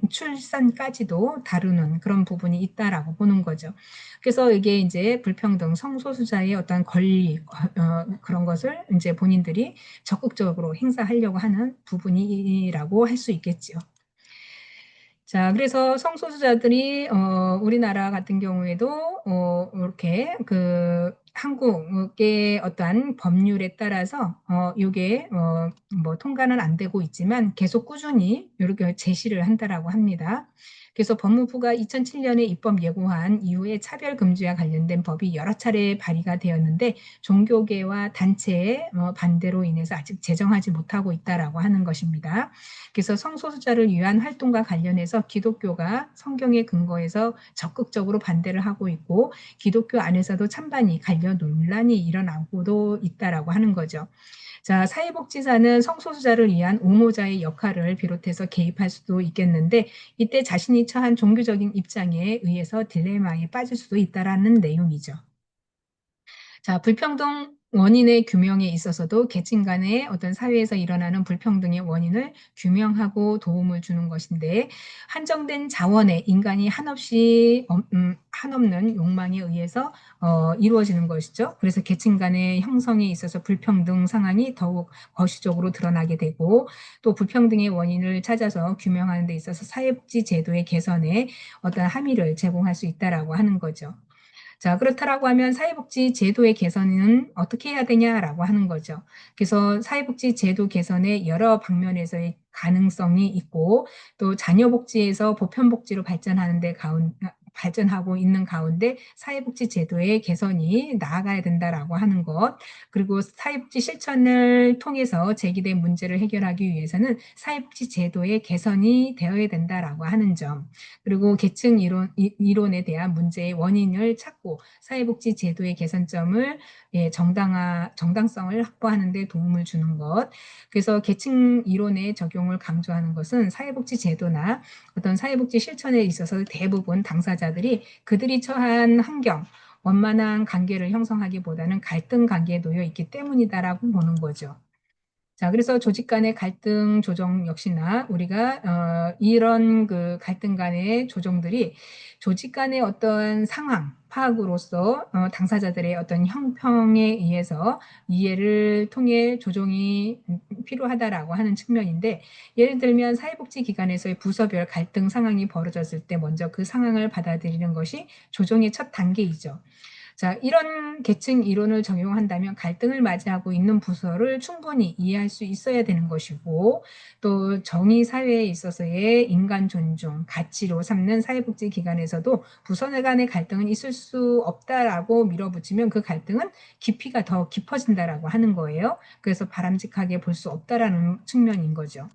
A: 출산까지도 다루는 그런 부분이 있다라고 보는 거죠. 그래서 이게 이제 불평등, 성소수자의 어떤 권리, 그런 것을 이제 본인들이 적극적으로 행사하려고 하는 부분이라고 할 수 있겠지요. 자, 그래서 성소수자들이 우리나라 같은 경우에도 이렇게 그 한국의 어떠한 법률에 따라서 이게 뭐 통과는 안 되고 있지만 계속 꾸준히 이렇게 제시를 한다라고 합니다. 그래서 법무부가 2007년에 입법 예고한 이후에 차별 금지와 관련된 법이 여러 차례 발의가 되었는데 종교계와 단체의 반대로 인해서 아직 제정하지 못하고 있다라고 하는 것입니다. 그래서 성소수자를 위한 활동과 관련해서 기독교가 성경에 근거해서 적극적으로 반대를 하고 있고 기독교 안에서도 찬반이 갈려 논란이 일어나고도 있다라고 하는 거죠. 자, 사회복지사는 성소수자를 위한 옹호자의 역할을 비롯해서 개입할 수도 있겠는데 이때 자신이 처한 종교적인 입장에 의해서 딜레마에 빠질 수도 있다라는 내용이죠. 자, 불평등 원인의 규명에 있어서도 계층 간의 어떤 사회에서 일어나는 불평등의 원인을 규명하고 도움을 주는 것인데 한정된 자원에 인간이 한없는 욕망에 의해서 이루어지는 것이죠. 그래서 계층 간의 형성에 있어서 불평등 상황이 더욱 거시적으로 드러나게 되고 또 불평등의 원인을 찾아서 규명하는 데 있어서 사회복지 제도의 개선에 어떤 함의를 제공할 수 있다라고 하는 거죠. 자, 그렇다라고 하면 사회복지 제도의 개선은 어떻게 해야 되냐라고 하는 거죠. 그래서 사회복지 제도 개선의 여러 방면에서의 가능성이 있고 또 자녀복지에서 보편복지로 발전하고 있는 가운데 사회복지 제도의 개선이 나아가야 된다라고 하는 것, 그리고 사회복지 실천을 통해서 제기된 문제를 해결하기 위해서는 사회복지 제도의 개선이 되어야 된다라고 하는 점, 그리고 계층 이론에 대한 문제의 원인을 찾고 사회복지 제도의 개선점을 정당성을 확보하는 데 도움을 주는 것. 그래서 계층 이론의 적용을 강조하는 것은 사회복지 제도나 어떤 사회복지 실천에 있어서 대부분 당사자들이 그들이 처한 환경, 원만한 관계를 형성하기보다는 갈등 관계에 놓여 있기 때문이다라고 보는 거죠. 자, 그래서 조직 간의 갈등 조정 역시나 우리가 이런 그 갈등 간의 조정들이 조직 간의 어떤 상황 파악으로서 당사자들의 어떤 형평에 의해서 이해를 통해 조정이 필요하다라고 하는 측면인데 예를 들면 사회복지기관에서의 부서별 갈등 상황이 벌어졌을 때 먼저 그 상황을 받아들이는 것이 조정의 첫 단계이죠. 자, 이런 계층 이론을 적용한다면 갈등을 맞이하고 있는 부서를 충분히 이해할 수 있어야 되는 것이고 또 정의 사회에 있어서의 인간 존중, 가치로 삼는 사회복지 기관에서도 부서 간의 갈등은 있을 수 없다라고 밀어붙이면 그 갈등은 깊이가 더 깊어진다라고 하는 거예요. 그래서 바람직하게 볼 수 없다라는 측면인 거죠.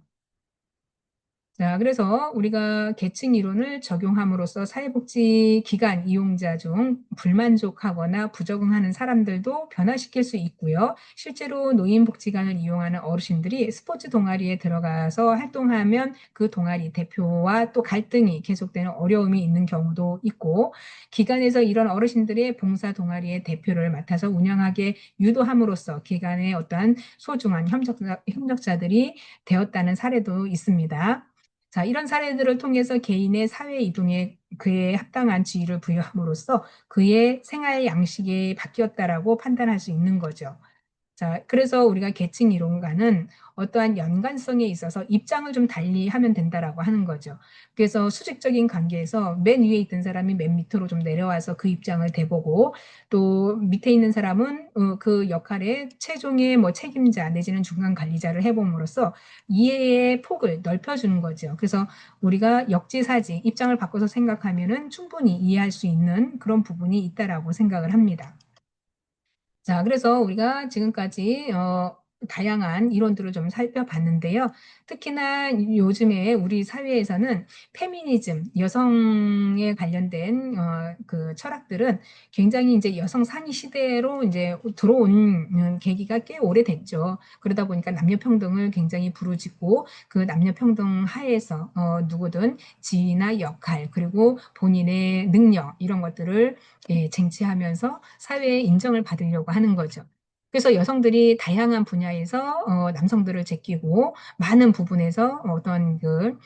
A: 자, 그래서 우리가 계층 이론을 적용함으로써 사회복지 기관 이용자 중 불만족하거나 부적응하는 사람들도 변화시킬 수 있고요. 실제로 노인복지관을 이용하는 어르신들이 스포츠 동아리에 들어가서 활동하면 그 동아리 대표와 또 갈등이 계속되는 어려움이 있는 경우도 있고, 기관에서 이런 어르신들의 봉사 동아리의 대표를 맡아서 운영하게 유도함으로써 기관의 어떠한 소중한 협력자들이 되었다는 사례도 있습니다. 자, 이런 사례들을 통해서 개인의 사회 이동에 그에 합당한 지위를 부여함으로써 그의 생활 양식이 바뀌었다라고 판단할 수 있는 거죠. 자, 그래서 우리가 계층 이론과는 어떠한 연관성에 있어서 입장을 좀 달리 하면 된다라고 하는 거죠. 그래서 수직적인 관계에서 맨 위에 있던 사람이 맨 밑으로 좀 내려와서 그 입장을 대보고 또 밑에 있는 사람은 그 역할의 최종의 뭐 책임자 내지는 중간 관리자를 해봄으로써 이해의 폭을 넓혀주는 거죠. 그래서 우리가 역지사지 입장을 바꿔서 생각하면은 충분히 이해할 수 있는 그런 부분이 있다라고 생각을 합니다. 자, 그래서 우리가 지금까지 다양한 이론들을 좀 살펴봤는데요. 특히나 요즘에 우리 사회에서는 페미니즘, 여성에 관련된 그 철학들은 굉장히 이제 여성 상위 시대로 이제 들어온 계기가 꽤 오래됐죠. 그러다 보니까 남녀 평등을 굉장히 부르짖고 그 남녀 평등 하에서 누구든 지위나 역할 그리고 본인의 능력 이런 것들을 쟁취하면서 사회의 인정을 받으려고 하는 거죠. 그래서 여성들이 다양한 분야에서 남성들을 제끼고 많은 부분에서 어떤 그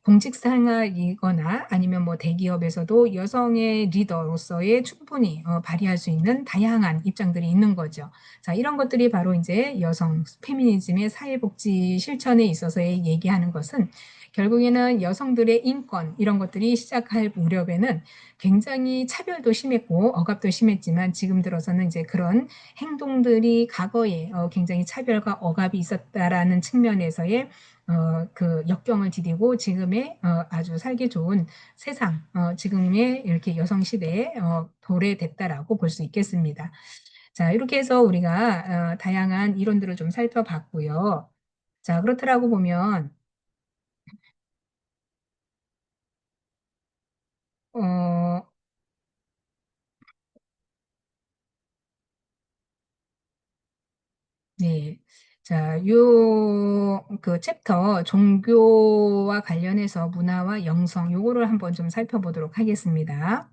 A: 공직 생활이거나 아니면 뭐 대기업에서도 여성의 리더로서의 충분히 발휘할 수 있는 다양한 입장들이 있는 거죠. 자, 이런 것들이 바로 이제 여성 페미니즘의 사회복지 실천에 있어서의 얘기하는 것은 결국에는 여성들의 인권 이런 것들이 시작할 무렵에는 굉장히 차별도 심했고 억압도 심했지만 지금 들어서는 이제 그런 행동들이 과거에 굉장히 차별과 억압이 있었다라는 측면에서의 그 역경을 디디고 지금의 아주 살기 좋은 세상, 지금의 이렇게 여성 시대에 도래됐다라고 볼 수 있겠습니다. 자, 이렇게 해서 우리가 다양한 이론들을 좀 살펴봤고요. 자, 그렇더라고 보면 어, 네. 자, 요, 그 챕터 종교와 관련해서 문화와 영성, 요거를 한번 좀 살펴보도록 하겠습니다.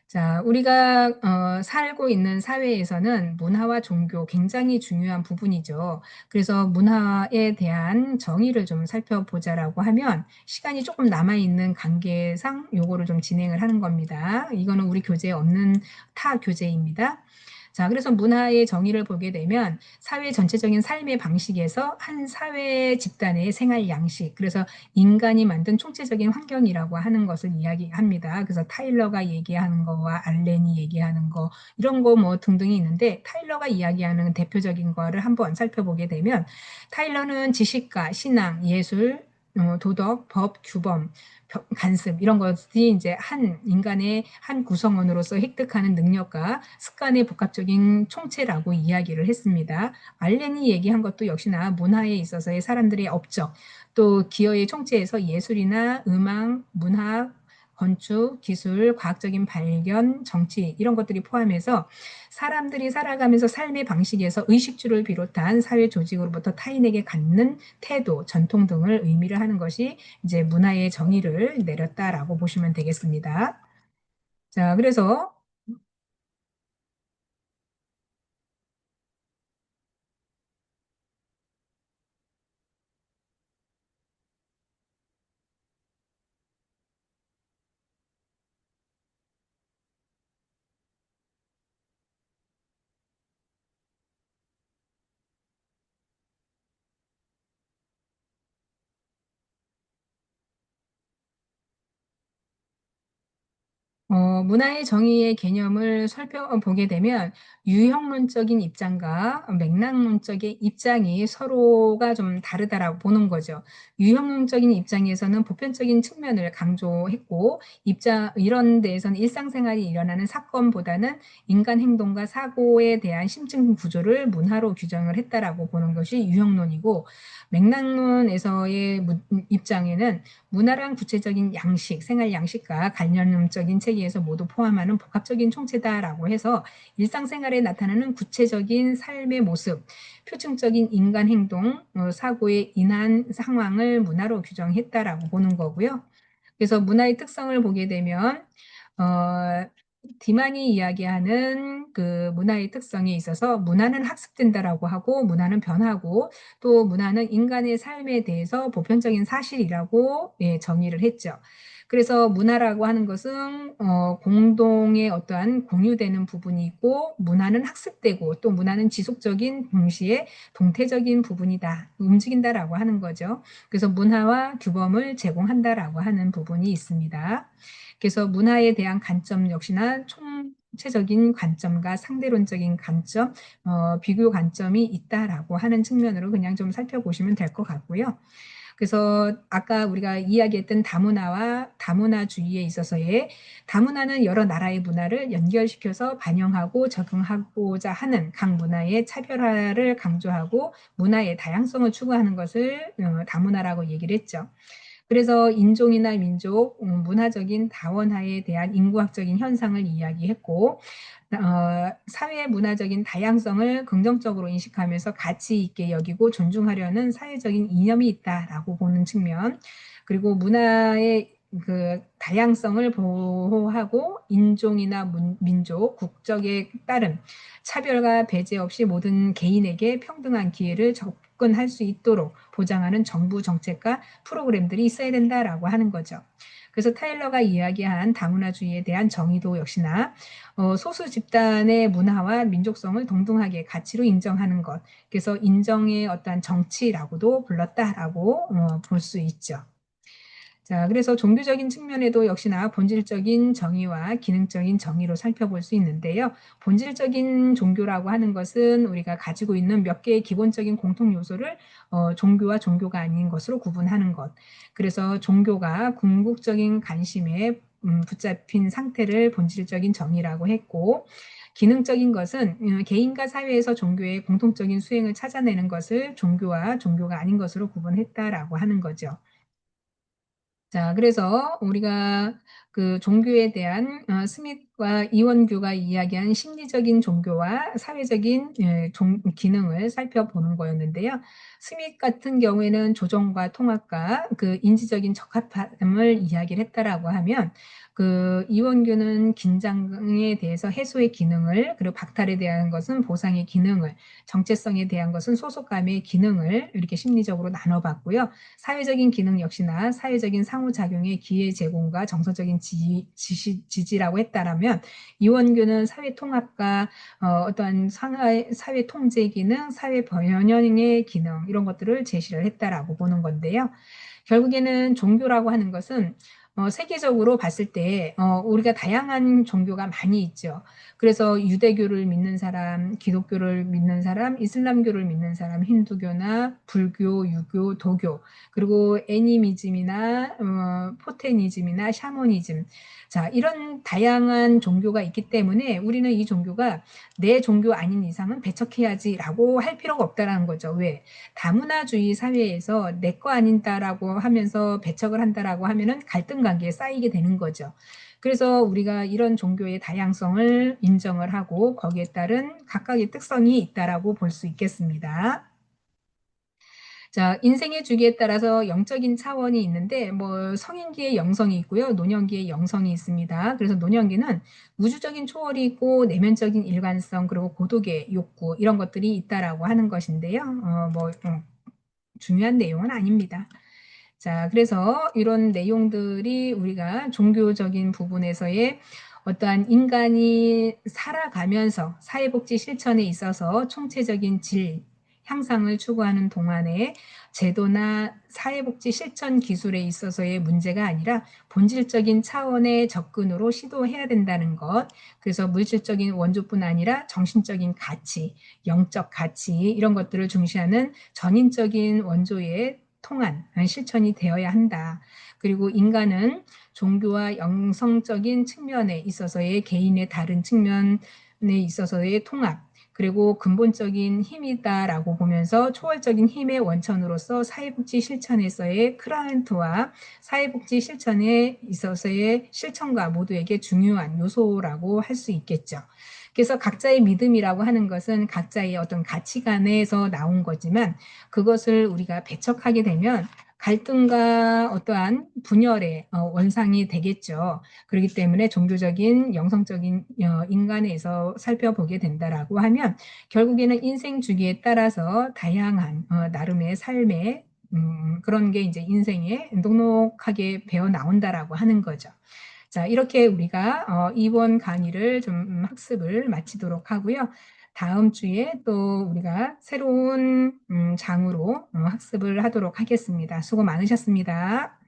A: 자, 우리가 살고 있는 사회에서는 문화와 종교 굉장히 중요한 부분이죠. 그래서 문화에 대한 정의를 좀 살펴보자라고 하면 시간이 조금 남아있는 관계상 요거를 좀 진행을 하는 겁니다. 이거는 우리 교재에 없는 타 교재입니다. 자, 그래서 문화의 정의를 보게 되면 사회 전체적인 삶의 방식에서 한 사회 집단의 생활 양식, 그래서 인간이 만든 총체적인 환경이라고 하는 것을 이야기합니다. 그래서 타일러가 얘기하는 거와 알렌이 얘기하는 거, 이런 거 뭐 등등이 있는데, 타일러가 이야기하는 대표적인 거를 한번 살펴보게 되면, 타일러는 지식과 신앙, 예술, 도덕, 법, 규범, 간섭 이런 것이 이제 한 인간의 한 구성원으로서 획득하는 능력과 습관의 복합적인 총체라고 이야기를 했습니다. 알렌이 얘기한 것도 역시나 문화에 있어서의 사람들의 업적, 또 기여의 총체에서 예술이나 음악, 문학, 건축, 기술, 과학적인 발견, 정치 이런 것들이 포함해서 사람들이 살아가면서 삶의 방식에서 의식주를 비롯한 사회 조직으로부터 타인에게 갖는 태도, 전통 등을 의미를 하는 것이 이제 문화의 정의를 내렸다라고 보시면 되겠습니다. 자, 그래서 문화의 정의의 개념을 살펴보게 되면 유형론적인 입장과 맥락론적인 입장이 서로가 좀 다르다라고 보는 거죠. 유형론적인 입장에서는 보편적인 측면을 강조했고 이런 데에서는 일상생활이 일어나는 사건보다는 인간 행동과 사고에 대한 심층 구조를 문화로 규정을 했다라고 보는 것이 유형론이고 맥락론에서의 입장에는 문화란 구체적인 양식, 생활 양식과 관념적인 체계에서 모두 포함하는 복합적인 총체다라고 해서 일상생활에 나타나는 구체적인 삶의 모습, 표층적인 인간 행동, 사고에 인한 상황을 문화로 규정했다라고 보는 거고요. 그래서 문화의 특성을 보게 되면 어, 디만이 이야기하는 그 문화의 특성에 있어서 문화는 학습된다라고 하고 문화는 변하고 또 문화는 인간의 삶에 대해서 보편적인 사실이라고 예, 정의를 했죠. 그래서 문화라고 하는 것은 공동의 어떠한 공유되는 부분이 있고 문화는 학습되고 또 문화는 지속적인 동시에 동태적인 부분이다, 움직인다라고 하는 거죠. 그래서 문화와 규범을 제공한다라고 하는 부분이 있습니다. 그래서 문화에 대한 관점 역시나 총체적인 관점과 상대론적인 관점, 비교 관점이 있다라고 하는 측면으로 그냥 좀 살펴보시면 될 것 같고요. 그래서 아까 우리가 이야기했던 다문화와 다문화주의에 있어서의 다문화는 여러 나라의 문화를 연결시켜서 반영하고 적응하고자 하는 각 문화의 차별화를 강조하고 문화의 다양성을 추구하는 것을 다문화라고 얘기를 했죠. 그래서 인종이나 민족, 문화적인 다원화에 대한 인구학적인 현상을 이야기했고, 사회 문화적인 다양성을 긍정적으로 인식하면서 가치 있게 여기고 존중하려는 사회적인 이념이 있다라고 보는 측면, 그리고 문화의 그 다양성을 보호하고 인종이나 민족, 국적에 따른 차별과 배제 없이 모든 개인에게 평등한 기회를 접근할 수 있도록 보장하는 정부 정책과 프로그램들이 있어야 된다라고 하는 거죠. 그래서 타일러가 이야기한 다문화주의에 대한 정의도 역시나 소수 집단의 문화와 민족성을 동등하게 가치로 인정하는 것, 그래서 인정의 어떠한 정치라고도 불렀다라고 볼 수 있죠. 자, 그래서 종교적인 측면에도 역시나 본질적인 정의와 기능적인 정의로 살펴볼 수 있는데요. 본질적인 종교라고 하는 것은 우리가 가지고 있는 몇 개의 기본적인 공통 요소를 종교와 종교가 아닌 것으로 구분하는 것. 그래서 종교가 궁극적인 관심에 붙잡힌 상태를 본질적인 정의라고 했고, 기능적인 것은 개인과 사회에서 종교의 공통적인 수행을 찾아내는 것을 종교와 종교가 아닌 것으로 구분했다라고 하는 거죠. 자, 그래서 우리가 그 종교에 대한 스미스 이원규가 이야기한 심리적인 종교와 사회적인 기능을 살펴보는 거였는데요. 스밋 같은 경우에는 조정과 통합과 그 인지적인 적합함을 이야기를 했다라고 하면, 그 이원규는 긴장에 대해서 해소의 기능을, 그리고 박탈에 대한 것은 보상의 기능을, 정체성에 대한 것은 소속감의 기능을 이렇게 심리적으로 나눠봤고요. 사회적인 기능 역시나 사회적인 상호작용의 기회 제공과 정서적인 지지라고 했다라면, 이원규는 사회 통합과 어떠한 사회 통제 기능, 사회 변형의 기능, 이런 것들을 제시를 했다라고 보는 건데요. 결국에는 종교라고 하는 것은 세계적으로 봤을 때 우리가 다양한 종교가 많이 있죠. 그래서 유대교를 믿는 사람, 기독교를 믿는 사람, 이슬람교를 믿는 사람, 힌두교나 불교, 유교, 도교, 그리고 애니미즘이나 포테니즘이나 샤머니즘. 자, 이런 다양한 종교가 있기 때문에 우리는 이 종교가 내 종교 아닌 이상은 배척해야지라고 할 필요가 없다라는 거죠. 왜? 다문화주의 사회에서 내 거 아닌다라고 하면서 배척을 한다라고 하면은 갈등 관계에 쌓이게 되는 거죠. 그래서 우리가 이런 종교의 다양성을 인정을 하고 거기에 따른 각각의 특성이 있다라고 볼 수 있겠습니다. 자, 인생의 주기에 따라서 영적인 차원이 있는데, 뭐, 성인기의 영성이 있고요. 노년기의 영성이 있습니다. 그래서 노년기는 우주적인 초월이 있고, 내면적인 일관성, 그리고 고독의 욕구, 이런 것들이 있다라고 하는 것인데요. 중요한 내용은 아닙니다. 자, 그래서 이런 내용들이 우리가 종교적인 부분에서의 어떠한 인간이 살아가면서 사회복지 실천에 있어서 총체적인 질, 향상을 추구하는 동안에 제도나 사회복지 실천 기술에 있어서의 문제가 아니라 본질적인 차원의 접근으로 시도해야 된다는 것. 그래서 물질적인 원조뿐 아니라 정신적인 가치, 영적 가치, 이런 것들을 중시하는 전인적인 원조의 통한 실천이 되어야 한다. 그리고 인간은 종교와 영성적인 측면에 있어서의 개인의 다른 측면에 있어서의 통합, 그리고 근본적인 힘이다라고 보면서 초월적인 힘의 원천으로서 사회복지 실천에서의 클라이언트와 사회복지 실천에 있어서의 실천과 모두에게 중요한 요소라고 할 수 있겠죠. 그래서 각자의 믿음이라고 하는 것은 각자의 어떤 가치관에서 나온 거지만, 그것을 우리가 배척하게 되면 갈등과 어떠한 분열의 원상이 되겠죠. 그렇기 때문에 종교적인 영성적인 인간에서 살펴보게 된다라고 하면, 결국에는 인생 주기에 따라서 다양한 나름의 삶의 그런 게 이제 인생에 녹록하게 배어 나온다라고 하는 거죠. 자, 이렇게 우리가 이번 강의를 좀 학습을 마치도록 하고요. 다음 주에 또 우리가 새로운 장으로 학습을 하도록 하겠습니다. 수고 많으셨습니다.